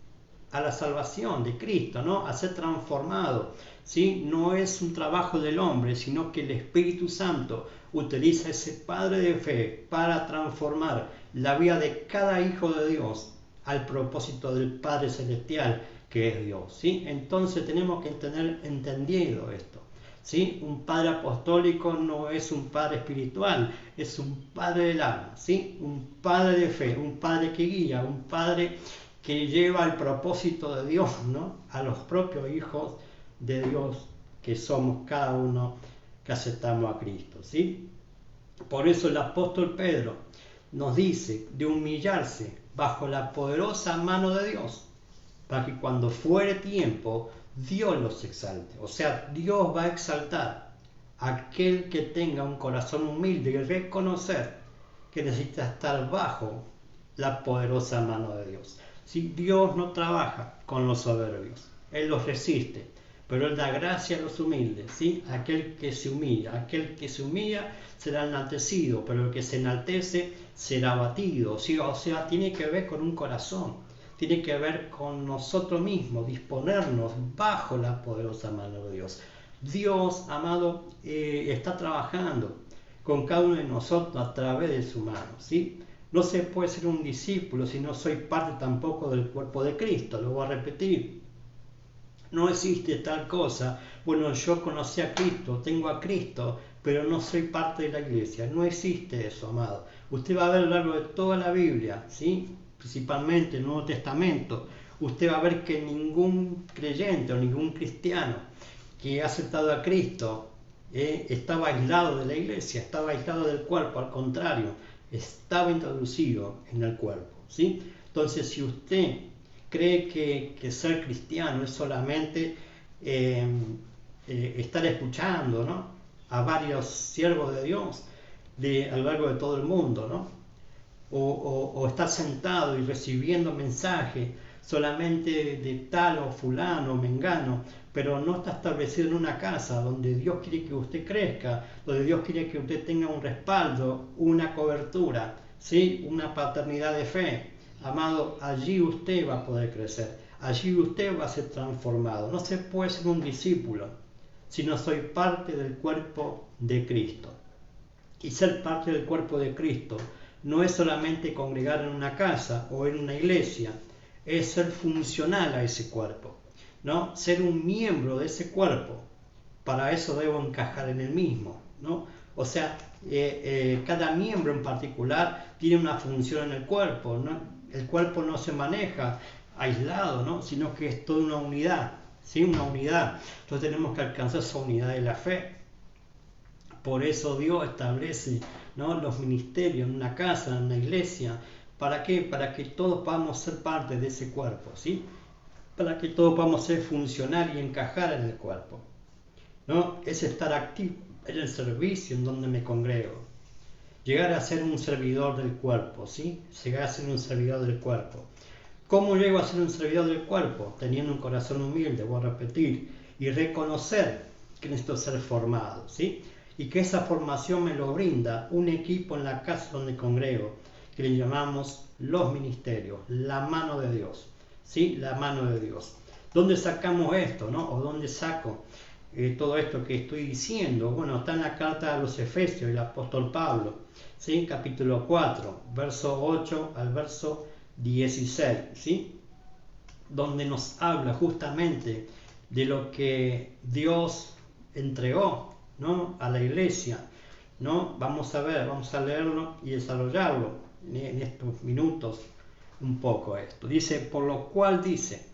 a la salvación de Cristo, ¿no? A ser transformado, ¿sí? No es un trabajo del hombre, sino que el Espíritu Santo utiliza ese Padre de fe para transformar la vida de cada hijo de Dios al propósito del Padre Celestial, que es Dios, ¿sí? Entonces tenemos que tener entendido esto, ¿sí? Un padre apostólico no es un padre espiritual, es un padre del alma, ¿sí? Un padre de fe, un padre que guía, un padre que lleva el propósito de Dios, ¿no? A los propios hijos de Dios que somos cada uno que aceptamos a Cristo, ¿sí? Por eso el apóstol Pedro nos dice de humillarse bajo la poderosa mano de Dios, para que cuando fuere tiempo Dios los exalte. O sea, Dios va a exaltar a aquel que tenga un corazón humilde y reconocer que necesita estar bajo la poderosa mano de Dios. Si Dios no trabaja con los soberbios, Él los resiste, pero Él da gracia a los humildes, ¿sí? Aquel que se humilla será enaltecido, pero el que se enaltece será abatido, ¿sí? O sea, tiene que ver con un corazón, tiene que ver con nosotros mismos, disponernos bajo la poderosa mano de Dios. Dios, amado, está trabajando con cada uno de nosotros a través de su mano, ¿sí? No se puede ser un discípulo si no soy parte tampoco del cuerpo de Cristo, lo voy a repetir. No existe tal cosa, bueno, yo conocí a Cristo, tengo a Cristo, pero no soy parte de la iglesia. No existe eso, amado. Usted va a ver a lo largo de toda la Biblia, ¿sí? Principalmente el Nuevo Testamento, usted va a ver que ningún creyente o ningún cristiano que ha aceptado a Cristo estaba aislado de la iglesia, estaba aislado del cuerpo, al contrario, estaba introducido en el cuerpo, ¿sí? Entonces, si usted cree que ser cristiano es solamente estar escuchando, ¿no?, a varios siervos de Dios a lo largo de todo el mundo, ¿no?, o estar sentado y recibiendo mensajes solamente de tal o fulano o mengano, pero no está establecido en una casa donde Dios quiere que usted crezca, donde Dios quiere que usted tenga un respaldo, una cobertura, ¿sí?, una paternidad de fe. Amado, allí usted va a poder crecer, allí usted va a ser transformado. No se puede ser un discípulo si no soy parte del cuerpo de Cristo. Y ser parte del cuerpo de Cristo no es solamente congregar en una casa o en una iglesia, es ser funcional a ese cuerpo, ¿no? Ser un miembro de ese cuerpo. Para eso debo encajar en el mismo, ¿no? O sea, cada miembro en particular tiene una función en el cuerpo, ¿no? El cuerpo no se maneja aislado, ¿no?, sino que es toda una unidad, ¿sí? Una unidad. Entonces tenemos que alcanzar esa unidad de la fe. Por eso Dios establece, ¿no?, los ministerios en una casa, en una iglesia. ¿Para qué? Para que todos podamos ser parte de ese cuerpo, ¿sí? Para que todos podamos ser funcional y encajar en el cuerpo, ¿no? Es estar activo en el servicio en donde me congrego. Llegar a ser un servidor del cuerpo, ¿sí? Llegar a ser un servidor del cuerpo. ¿Cómo llego a ser un servidor del cuerpo? Teniendo un corazón humilde, voy a repetir, y reconocer que necesito ser formado, ¿sí? Y que esa formación me lo brinda un equipo en la casa donde congrego, que le llamamos los ministerios, la mano de Dios, ¿sí? La mano de Dios. ¿Dónde sacamos esto, no? ¿O dónde saco todo esto que estoy diciendo? Bueno, está en la carta a los Efesios, el apóstol Pablo, ¿sí? Capítulo 4, verso 8 al verso 16, ¿sí? Donde nos habla justamente de lo que Dios entregó, ¿no?, a la iglesia, ¿no? Vamos a leerlo y desarrollarlo en estos minutos un poco esto. Dice, por lo cual dice,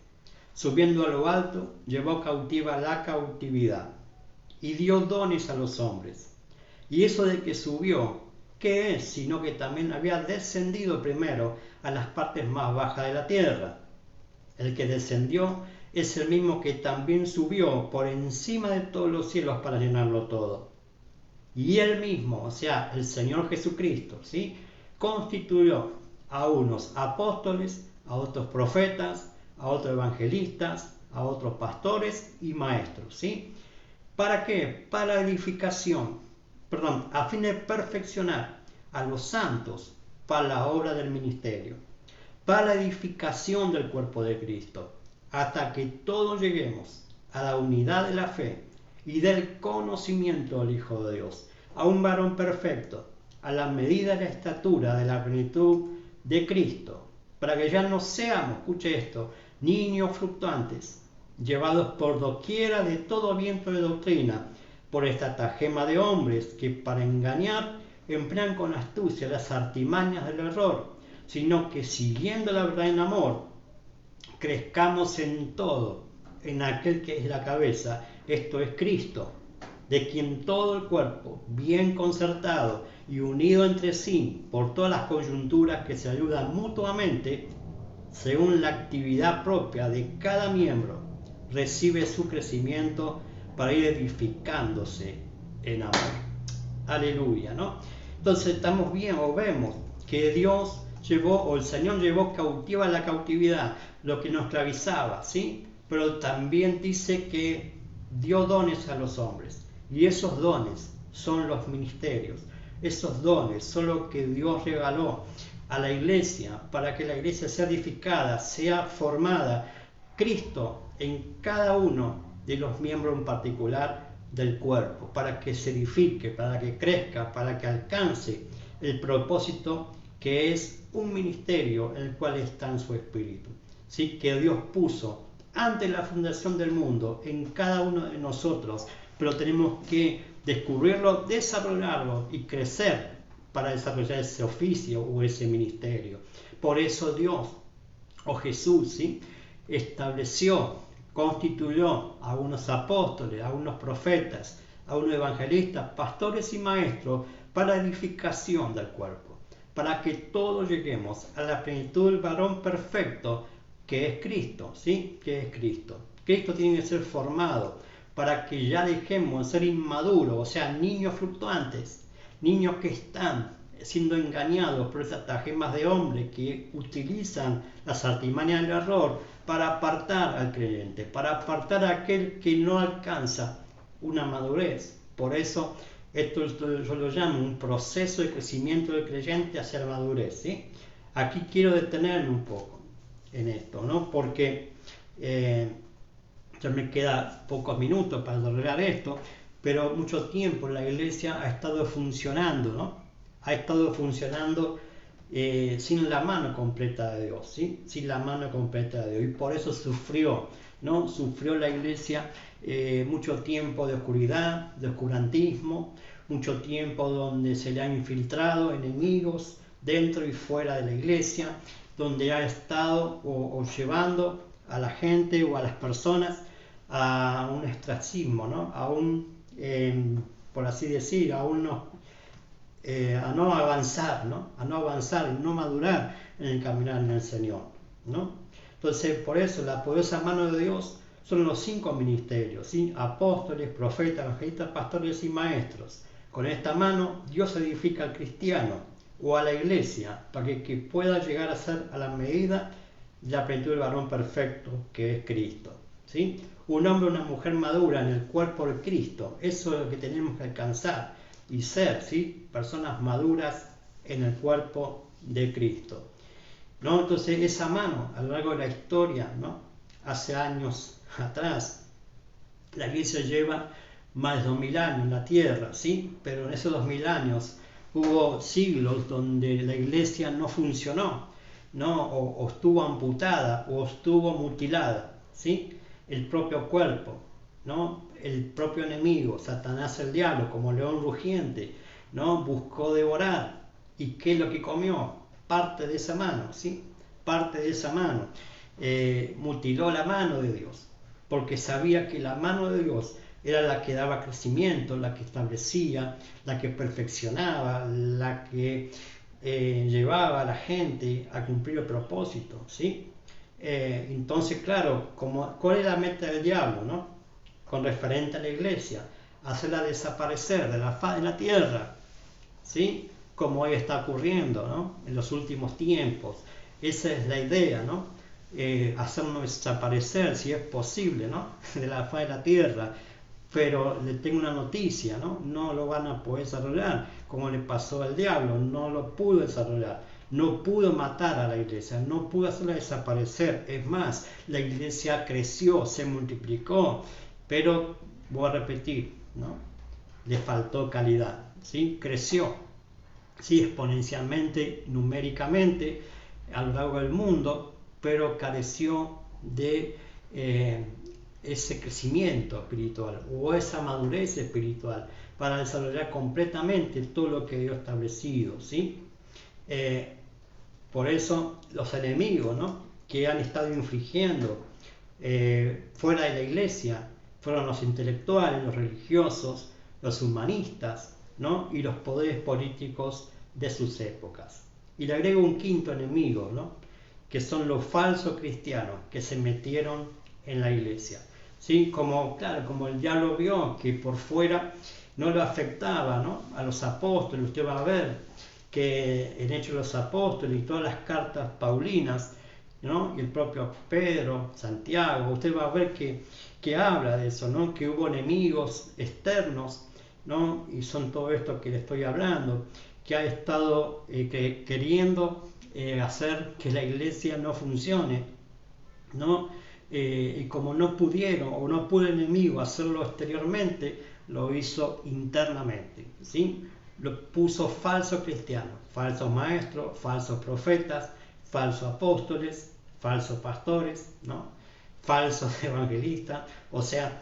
subiendo a lo alto, llevó cautiva la cautividad y dio dones a los hombres. Y eso de que subió, ¿qué es? Sino que también había descendido primero a las partes más bajas de la tierra. El que descendió es el mismo que también subió por encima de todos los cielos para llenarlo todo. Y él mismo, o sea, el Señor Jesucristo, ¿sí?, constituyó a unos apóstoles, a otros profetas, a otros evangelistas, a otros pastores y maestros, ¿sí? ¿Para qué? Para edificación, a fin de perfeccionar a los santos para la obra del ministerio, para la edificación del cuerpo de Cristo, hasta que todos lleguemos a la unidad de la fe y del conocimiento del Hijo de Dios, a un varón perfecto, a la medida de la estatura de la plenitud de Cristo, para que ya no seamos, escuche esto, niños fluctuantes, llevados por doquiera de todo viento de doctrina, por estratagema de hombres que para engañar emplean con astucia las artimañas del error, sino que siguiendo la verdad en amor, crezcamos en todo, en aquel que es la cabeza, esto es Cristo, de quien todo el cuerpo, bien concertado y unido entre sí por todas las coyunturas que se ayudan mutuamente, según la actividad propia de cada miembro, recibe su crecimiento para ir edificándose en amor. Aleluya, ¿no? Entonces estamos bien o vemos que Dios llevó, o el Señor llevó cautiva a la cautividad lo que nos esclavizaba, ¿sí? Pero también dice que dio dones a los hombres, y esos dones son los ministerios, esos dones son lo que Dios regaló a la iglesia para que la iglesia sea edificada, sea formada, Cristo en cada uno de los miembros en particular del cuerpo, para que se edifique, para que crezca, para que alcance el propósito que es un ministerio en el cual está en su espíritu, ¿sí? Que Dios puso antes de la fundación del mundo en cada uno de nosotros, pero tenemos que descubrirlo, desarrollarlo y crecer para desarrollar ese oficio o ese ministerio. Por eso Dios o Jesús, ¿sí?, estableció, constituyó a unos apóstoles, a unos profetas, a unos evangelistas, pastores y maestros para la edificación del cuerpo, para que todos lleguemos a la plenitud del varón perfecto que es Cristo, ¿sí? Que es Cristo. Cristo tiene que ser formado para que ya dejemos de ser inmaduros, o sea, niños fluctuantes, niños que están siendo engañados por esas tajemas de hombres que utilizan las artimañas del error para apartar al creyente, para apartar a aquel que no alcanza una madurez. Por eso esto yo lo llamo un proceso de crecimiento del creyente hacia la madurez, ¿sí? Aquí quiero detenerme un poco en esto, ¿no? Porque ya me queda pocos minutos para lograr esto, pero mucho tiempo la iglesia ha estado funcionando, ¿no? Ha estado funcionando sin la mano completa de Dios, ¿sí? Sin la mano completa de Dios. Y por eso sufrió, ¿no? Sufrió la iglesia mucho tiempo de oscuridad, de oscurantismo, mucho tiempo donde se le han infiltrado enemigos dentro y fuera de la iglesia, donde ha estado o llevando a la gente o a las personas a un ostracismo, ¿no? A un, por así decir, a no avanzar, ¿no? A no avanzar y no madurar en el caminar en el Señor, ¿no? Entonces, por eso la poderosa mano de Dios son los 5 ministerios, ¿sí? Apóstoles, profetas, evangelistas, pastores y maestros. Con esta mano Dios edifica al cristiano o a la iglesia para que pueda llegar a ser a la medida de la plenitud del varón perfecto que es Cristo, ¿sí? Un hombre o una mujer madura en el cuerpo de Cristo, eso es lo que tenemos que alcanzar y ser, ¿sí? Personas maduras en el cuerpo de Cristo, ¿no? Entonces esa mano a lo largo de la historia, ¿no? Hace años atrás la iglesia lleva más de 2000 años en la tierra, ¿sí? Pero en esos 2000 años hubo siglos donde la iglesia no funcionó, ¿no? O estuvo amputada o estuvo mutilada, ¿sí? El propio cuerpo, ¿no? El propio enemigo, Satanás el diablo, como león rugiente, ¿no? Buscó devorar. ¿Y qué es lo que comió? Parte de esa mano, ¿sí? Parte de esa mano. Mutiló la mano de Dios, porque sabía que la mano de Dios era la que daba crecimiento, la que establecía, la que perfeccionaba, la que llevaba a la gente a cumplir el propósito, ¿sí? Entonces, claro, ¿cuál es la meta del diablo, no? Con referente a la iglesia, hacerla desaparecer de la faz de la tierra, ¿sí? Como hoy está ocurriendo, ¿no? En los últimos tiempos, Esa es la idea, ¿no? Hacernos desaparecer, si es posible, ¿no? De la faz de la tierra. Pero le tengo una noticia, ¿no? No lo van a poder desarrollar, como le pasó al diablo, no lo pudo desarrollar, no pudo matar a la iglesia, no pudo hacerla desaparecer. Es más, la iglesia creció, se multiplicó, pero voy a repetir, ¿no? Le faltó calidad, ¿sí? Creció, sí, exponencialmente, numéricamente, a lo largo del mundo, pero careció de ese crecimiento espiritual o esa madurez espiritual para desarrollar completamente todo lo que Dios ha establecido, ¿sí? Por eso los enemigos, ¿no?, que han estado infligiendo fuera de la iglesia fueron los intelectuales, los religiosos, los humanistas, ¿no?, y los poderes políticos de sus épocas. Y le agrego un quinto enemigo, ¿no?, que son los falsos cristianos que se metieron en la iglesia. ¿Sí? Como el diablo vio que por fuera no lo afectaba, ¿no?, a los apóstoles. Usted va a ver que en Hechos de los Apóstoles y todas las cartas paulinas, ¿no?, y el propio Pedro, Santiago, usted va a ver que habla de eso, ¿no?, que hubo enemigos externos, ¿no?, y son todo esto que le estoy hablando, que ha estado queriendo hacer que la iglesia no funcione, ¿no? Y como no pudieron o no pudo el enemigo hacerlo exteriormente, lo hizo internamente, ¿sí? Lo puso falsos cristianos, falsos maestros, falsos profetas, falsos apóstoles, falsos pastores, ¿no?, falsos evangelistas. O sea,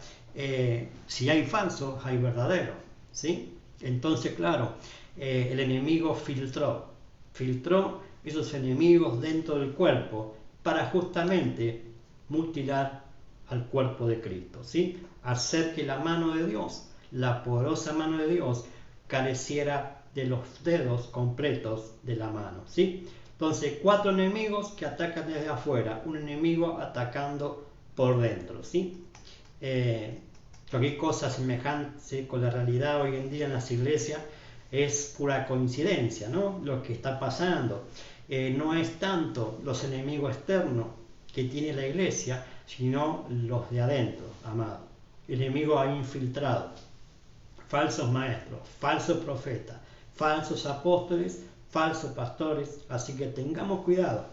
si hay falsos, hay verdaderos, ¿sí? Entonces, claro, el enemigo filtró esos enemigos dentro del cuerpo para justamente mutilar al cuerpo de Cristo, ¿sí? Hacer que la mano de Dios, la poderosa mano de Dios, careciera de los dedos completos de la mano, ¿sí? Entonces, 4 enemigos que atacan desde afuera, un enemigo atacando por dentro, ¿sí? Cualquier cosa semejante con la realidad hoy en día en las iglesias es pura coincidencia, ¿no?, lo que está pasando. No es tanto los enemigos externos que tiene la iglesia, sino los de adentro, amado. El enemigo ha infiltrado falsos maestros, falsos profetas, falsos apóstoles, falsos pastores. Así que tengamos cuidado,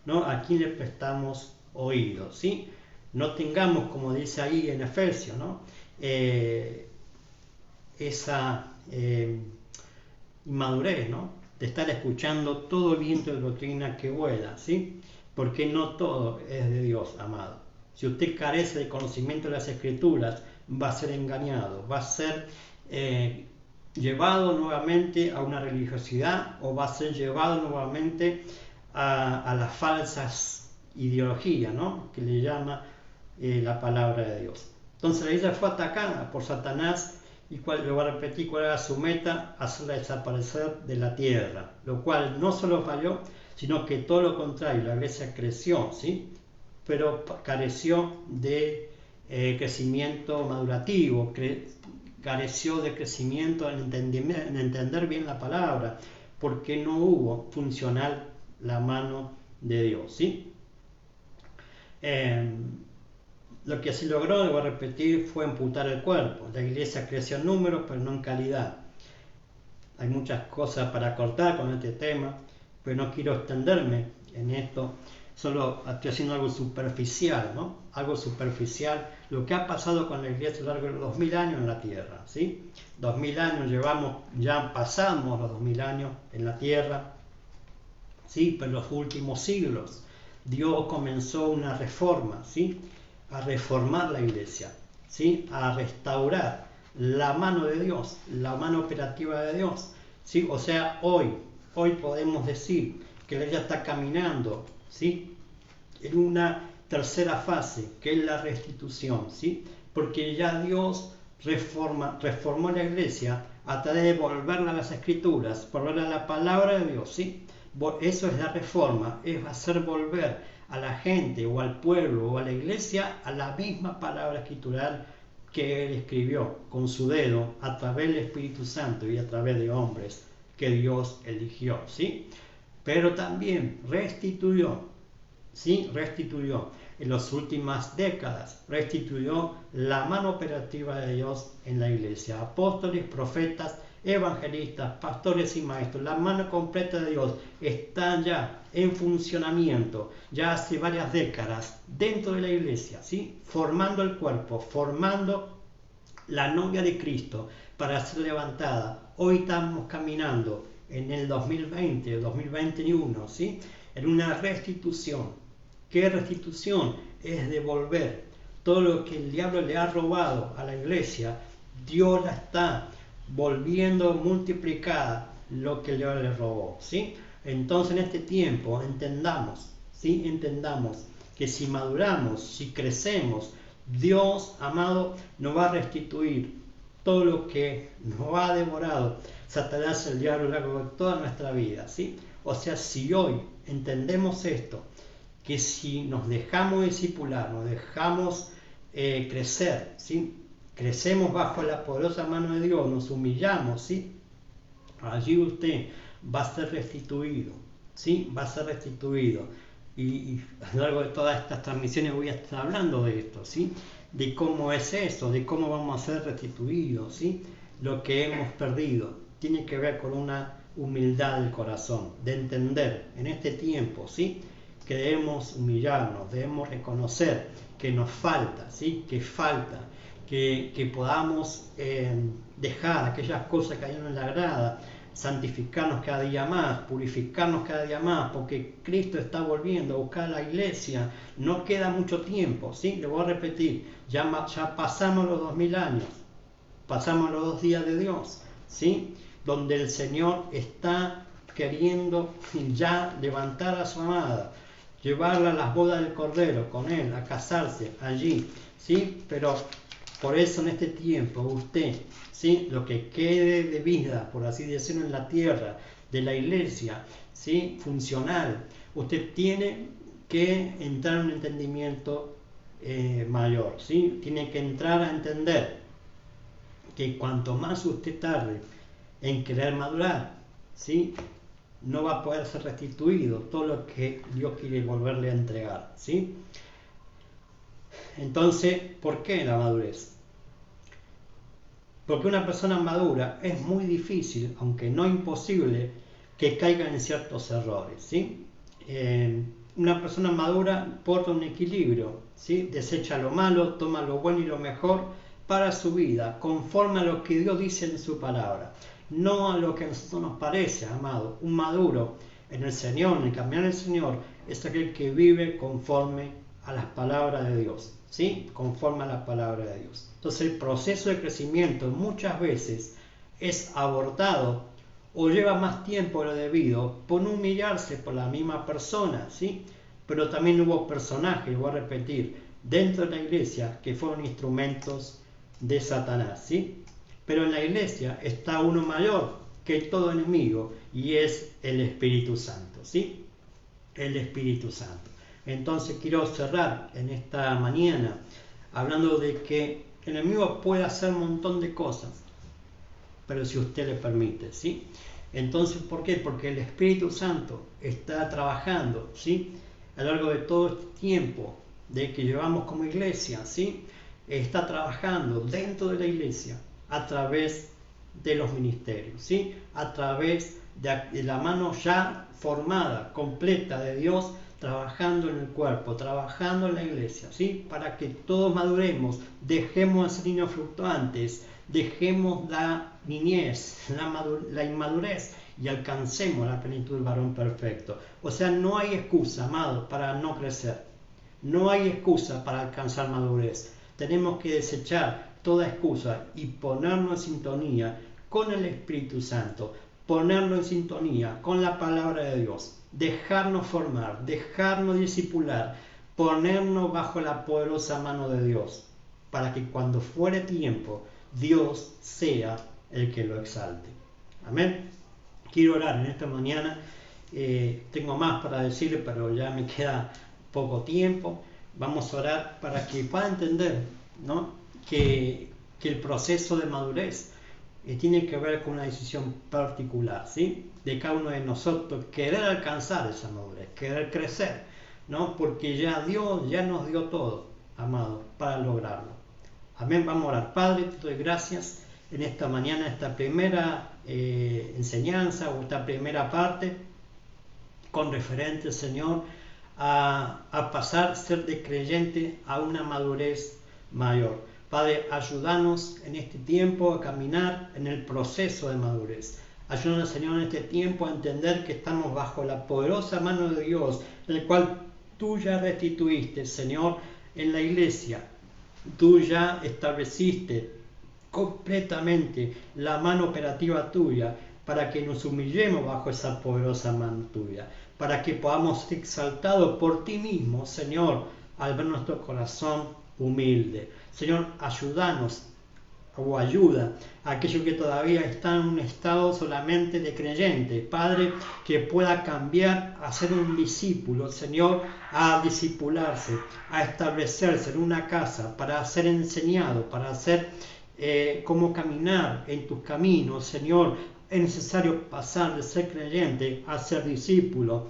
¿no?, a quién le prestamos oídos, ¿sí? No tengamos, como dice ahí en Efesios, ¿no?, esa inmadurez, ¿no?, de estar escuchando todo el viento de doctrina que vuela, ¿sí? Porque no todo es de Dios, amado. Si usted carece de conocimiento de las Escrituras, va a ser engañado, va a ser llevado nuevamente a una religiosidad, o va a ser llevado nuevamente a las falsas ideologías, ¿no?, que le llama la palabra de Dios. Entonces la iglesia fue atacada por Satanás, y le voy a repetir cuál era su meta: hacerla desaparecer de la tierra, lo cual no solo falló, sino que todo lo contrario, la iglesia creció, ¿sí?, pero careció de crecimiento madurativo, careció de crecimiento en entender bien la palabra, porque no hubo funcional la mano de Dios, ¿sí? Lo que se logró, le voy a repetir, fue amputar el cuerpo. La iglesia creció en números, pero no en calidad. Hay muchas cosas para cortar con este tema, pero no quiero extenderme en esto. Solo estoy haciendo algo superficial, ¿no? Algo superficial, lo que ha pasado con la iglesia a lo largo de los 2000 años en la tierra, ¿sí? 2000 años llevamos, ya pasamos los 2000 años en la tierra, ¿sí? Pero en los últimos siglos Dios comenzó una reforma, ¿sí?, a reformar la iglesia, ¿sí?, a restaurar la mano de Dios, la mano operativa de Dios, ¿sí? O sea, hoy podemos decir que la iglesia está caminando, ¿sí?, en una tercera fase, que es la restitución, ¿sí?, porque ya Dios reformó la iglesia a través de volverla a las Escrituras, volverla a la palabra de Dios, ¿sí? Eso es la reforma, es hacer volver a la gente o al pueblo o a la iglesia a la misma palabra escritural que él escribió con su dedo a través del Espíritu Santo y a través de hombres que Dios eligió, ¿sí? pero también restituyó, ¿sí? Restituyó en las últimas décadas, restituyó la mano operativa de Dios en la iglesia. Apóstoles, profetas, evangelistas, pastores y maestros, la mano completa de Dios está ya en funcionamiento, ya hace varias décadas dentro de la iglesia, ¿sí? Formando el cuerpo, formando la novia de Cristo para ser levantada. Hoy estamos caminando en el 2020, 2021, ¿sí? En una restitución. ¿Qué restitución? Es devolver todo lo que el diablo le ha robado a la iglesia. Dios la está volviendo multiplicada lo que el diablo le robó, ¿sí? Entonces en este tiempo entendamos, ¿sí? Entendamos que si maduramos, si crecemos, Dios, amado, nos va a restituir todo lo que nos ha devorado Satanás, el diablo, a lo largo de toda nuestra vida, ¿sí? O sea, si hoy entendemos esto, que si nos dejamos discipular, nos dejamos crecer, ¿sí? Crecemos bajo la poderosa mano de Dios, nos humillamos, ¿sí? Allí usted va a ser restituido, ¿sí? Va a ser restituido. Y a lo largo de todas estas transmisiones voy a estar hablando de esto, ¿sí? De cómo es eso, de cómo vamos a ser restituidos, ¿sí? Lo que hemos perdido tiene que ver con una humildad del corazón, de entender en este tiempo, ¿sí? Que debemos humillarnos, debemos reconocer que nos falta, ¿sí? Que falta, que podamos dejar aquellas cosas que a Dios no le agrada, santificarnos cada día más, purificarnos cada día más, porque Cristo está volviendo a buscar a la iglesia. No queda mucho tiempo, ¿sí? Le voy a repetir, ya pasamos los 2000 años, pasamos los 2 días de Dios, ¿sí? Donde el Señor está queriendo ya levantar a su amada, llevarla a las bodas del Cordero con Él, a casarse allí, ¿sí? Pero por eso en este tiempo usted, ¿sí? Lo que quede de vida, por así decirlo, en la tierra, de la iglesia, ¿sí? Funcional, usted tiene que entrar en un entendimiento mayor, ¿sí? Tiene que entrar a entender que cuanto más usted tarde en querer madurar, ¿sí? No va a poder ser restituido todo lo que Dios quiere volverle a entregar, ¿sí? Entonces, ¿por qué la madurez? Porque una persona madura es muy difícil, aunque no imposible, que caiga en ciertos errores, ¿sí? Una persona madura porta un equilibrio, ¿sí? Desecha lo malo, toma lo bueno y lo mejor para su vida, conforme a lo que Dios dice en su palabra, no a lo que a nosotros nos parece, amado. Un maduro en el Señor, en el caminar del Señor, es aquel que vive conforme a las palabras de Dios, ¿sí? Conforme a la palabra de Dios. Entonces el proceso de crecimiento muchas veces es abortado o lleva más tiempo de lo debido por no humillarse por la misma persona, ¿sí? Pero también hubo personajes, voy a repetir, dentro de la iglesia que fueron instrumentos de Satanás, ¿sí? Pero en la iglesia está uno mayor que todo enemigo y es el Espíritu Santo, ¿sí? El Espíritu Santo. Entonces quiero cerrar en esta mañana hablando de que el enemigo puede hacer un montón de cosas, pero si usted le permite, ¿sí? Entonces, ¿por qué? Porque el Espíritu Santo está trabajando, ¿sí? A lo largo de todo este tiempo de que llevamos como iglesia, ¿sí? Está trabajando dentro de la iglesia a través de los ministerios, ¿sí? A través de la mano ya formada, completa de Dios, trabajando en el cuerpo, trabajando en la iglesia, ¿sí? Para que todos maduremos, dejemos de ser niños fluctuantes, dejemos la niñez, la inmadurez y alcancemos la plenitud del varón perfecto. O sea, no hay excusa, amado, para no crecer. No hay excusa para alcanzar madurez. Tenemos que desechar toda excusa y ponernos en sintonía con el Espíritu Santo, ponernos en sintonía con la palabra de Dios, dejarnos formar, dejarnos discipular, ponernos bajo la poderosa mano de Dios, para que cuando fuere tiempo, Dios sea el que lo exalte. Amén. Quiero orar en esta mañana. Tengo más para decirle, pero ya me queda poco tiempo. Vamos a orar para que pueda entender, ¿no? que el proceso de madurez tiene que ver con una decisión particular, ¿sí? De cada uno de nosotros, querer alcanzar esa madurez, querer crecer, ¿no? Porque ya Dios ya nos dio todo, amado, para lograrlo. Amén, vamos a orar. Padre, te doy gracias en esta mañana, esta primera enseñanza o esta primera parte con referente, Señor, a pasar ser de creyente a una madurez mayor. Padre, ayúdanos en este tiempo a caminar en el proceso de madurez. Ayúdanos, Señor, en este tiempo a entender que estamos bajo la poderosa mano de Dios, el cual tú ya restituiste, Señor, en la iglesia. Tú ya estableciste completamente la mano operativa tuya para que nos humillemos bajo esa poderosa mano tuya, para que podamos ser exaltados por ti mismo, Señor, al ver nuestro corazón humilde. Señor, ayúdanos o ayuda a aquellos que todavía están en un estado solamente de creyente. Padre, que pueda cambiar a ser un discípulo, Señor, a discipularse, a establecerse en una casa, para ser enseñado, para hacer cómo caminar en tus caminos, Señor. Es necesario pasar de ser creyente a ser discípulo.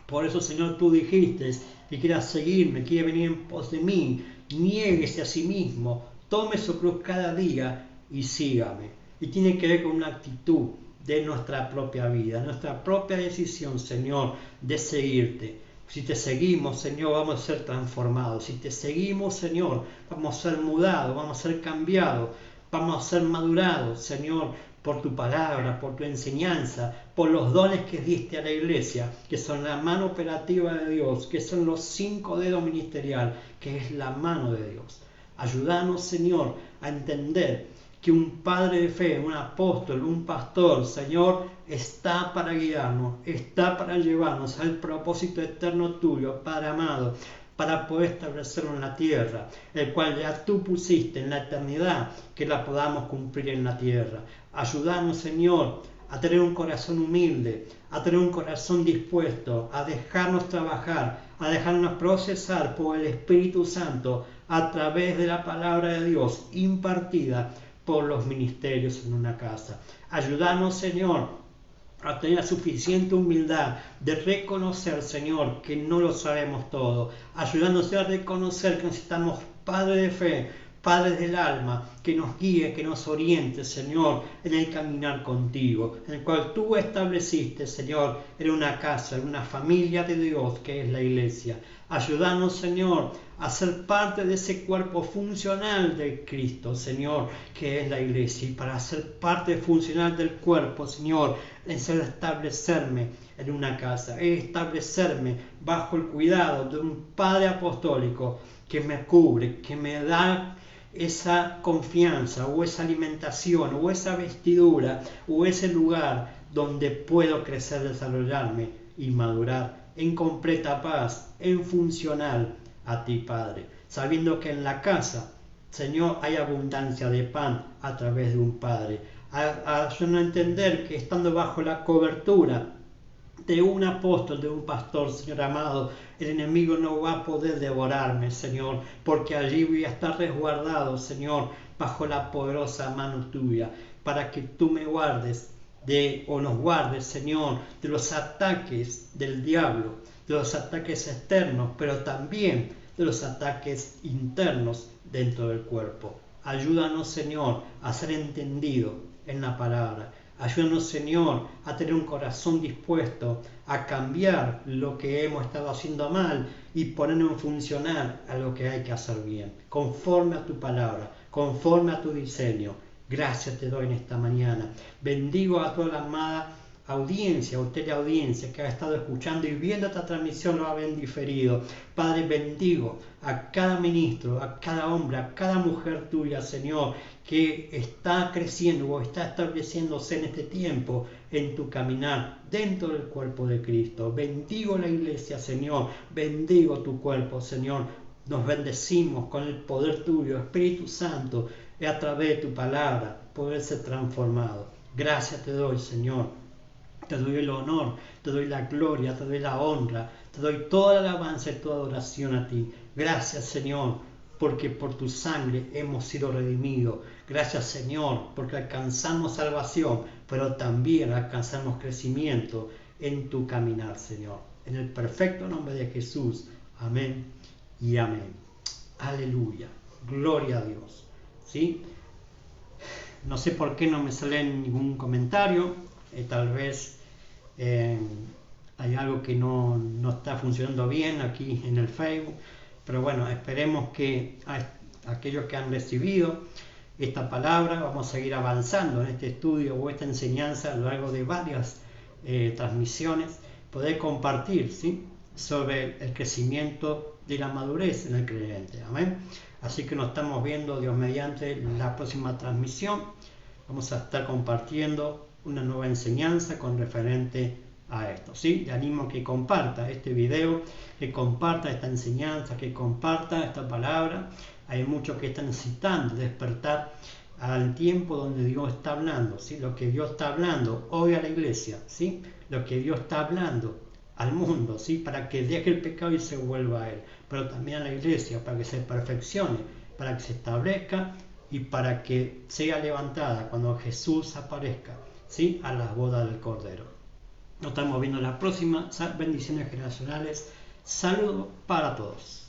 Por eso, Señor, tú dijiste que quieras seguirme, quiere venir en pos de mí, niéguese a sí mismo, tome su cruz cada día y sígame. Y tiene que ver con una actitud de nuestra propia vida, nuestra propia decisión, Señor, de seguirte. Si te seguimos, Señor, vamos a ser transformados. Si te seguimos, Señor, vamos a ser mudados, vamos a ser cambiados, vamos a ser madurados, Señor, por tu palabra, por tu enseñanza, por los dones que diste a la iglesia, que son la mano operativa de Dios, que son los 5 dedos ministerial, que es la mano de Dios. Ayúdanos, Señor, a entender que un padre de fe, un apóstol, un pastor, Señor, está para guiarnos, está para llevarnos al propósito eterno tuyo, Padre amado, para poder establecerlo en la tierra, el cual ya tú pusiste en la eternidad, que la podamos cumplir en la tierra. Ayúdanos, Señor, a tener un corazón humilde, a tener un corazón dispuesto, a dejarnos trabajar, a dejarnos procesar por el Espíritu Santo a través de la palabra de Dios impartida por los ministerios en una casa. Ayúdanos, Señor, a tener la suficiente humildad de reconocer, Señor, que no lo sabemos todo. Ayúdanos a reconocer que necesitamos Padre de fe, Padre del alma, que nos guíe, que nos oriente, Señor, en el caminar contigo, en el cual tú estableciste, Señor, en una casa, en una familia de Dios, que es la iglesia. Ayúdanos, Señor, a ser parte de ese cuerpo funcional de Cristo, Señor, que es la iglesia. Y para ser parte funcional del cuerpo, Señor, es establecerme en una casa, es establecerme bajo el cuidado de un Padre apostólico que me cubre, que me da esa confianza o esa alimentación o esa vestidura o ese lugar donde puedo crecer, desarrollarme y madurar en completa paz, en funcional a ti, Padre, sabiendo que en la casa, Señor, hay abundancia de pan a través de un Padre. Ayúdanos a entender que estando bajo la cobertura de un apóstol, de un pastor, Señor amado, el enemigo no va a poder devorarme, Señor, porque allí voy a estar resguardado, Señor, bajo la poderosa mano tuya, para que tú me guardes o nos guardes, Señor, de los ataques del diablo, de los ataques externos, pero también de los ataques internos dentro del cuerpo. Ayúdanos, Señor, a ser entendido en la palabra. Ayúdanos, Señor, a tener un corazón dispuesto a cambiar lo que hemos estado haciendo mal y ponernos en funcionar a lo que hay que hacer bien, conforme a tu palabra, conforme a tu diseño. Gracias te doy en esta mañana. Bendigo a toda la amada audiencia o teleaudiencia que ha estado escuchando y viendo esta transmisión, lo ha diferido. Padre, bendigo a cada ministro, a cada hombre, a cada mujer tuya, Señor, que está creciendo o está estableciéndose en este tiempo en tu caminar dentro del cuerpo de Cristo. Bendigo la iglesia, Señor, bendigo tu cuerpo, Señor. Nos bendecimos con el poder tuyo, Espíritu Santo, y a través de tu palabra poder ser transformado. Gracias te doy, Señor. Te doy el honor, te doy la gloria, te doy la honra, te doy toda la alabanza y toda adoración a ti. Gracias, Señor, porque por tu sangre hemos sido redimidos. Gracias, Señor, porque alcanzamos salvación, pero también alcanzamos crecimiento en tu caminar, Señor. En el perfecto nombre de Jesús. Amén y amén. Aleluya. Gloria a Dios. ¿Sí? No sé por qué no me sale ningún comentario. Tal vez hay algo que no está funcionando bien aquí en el Facebook. Pero bueno, esperemos que aquellos que han recibido esta palabra, vamos a seguir avanzando en este estudio o esta enseñanza a lo largo de varias transmisiones, poder compartir, ¿sí?, sobre el crecimiento de la madurez en el creyente. Amén. Así que nos estamos viendo, Dios mediante, la próxima transmisión. Vamos a estar compartiendo una nueva enseñanza con referente a esto, ¿sí? Le animo a que comparta este video, que comparta esta enseñanza, que comparta esta palabra. Hay muchos que están necesitando despertar al tiempo donde Dios está hablando, ¿sí? Lo que Dios está hablando hoy a la iglesia, ¿sí? Lo que Dios está hablando al mundo, ¿sí?, para que deje el pecado y se vuelva a él, pero también a la iglesia, para que se perfeccione, para que se establezca y para que sea levantada cuando Jesús aparezca, ¿sí?, a las bodas del Cordero. Nos estamos viendo en la próxima. Bendiciones generacionales. Saludos para todos.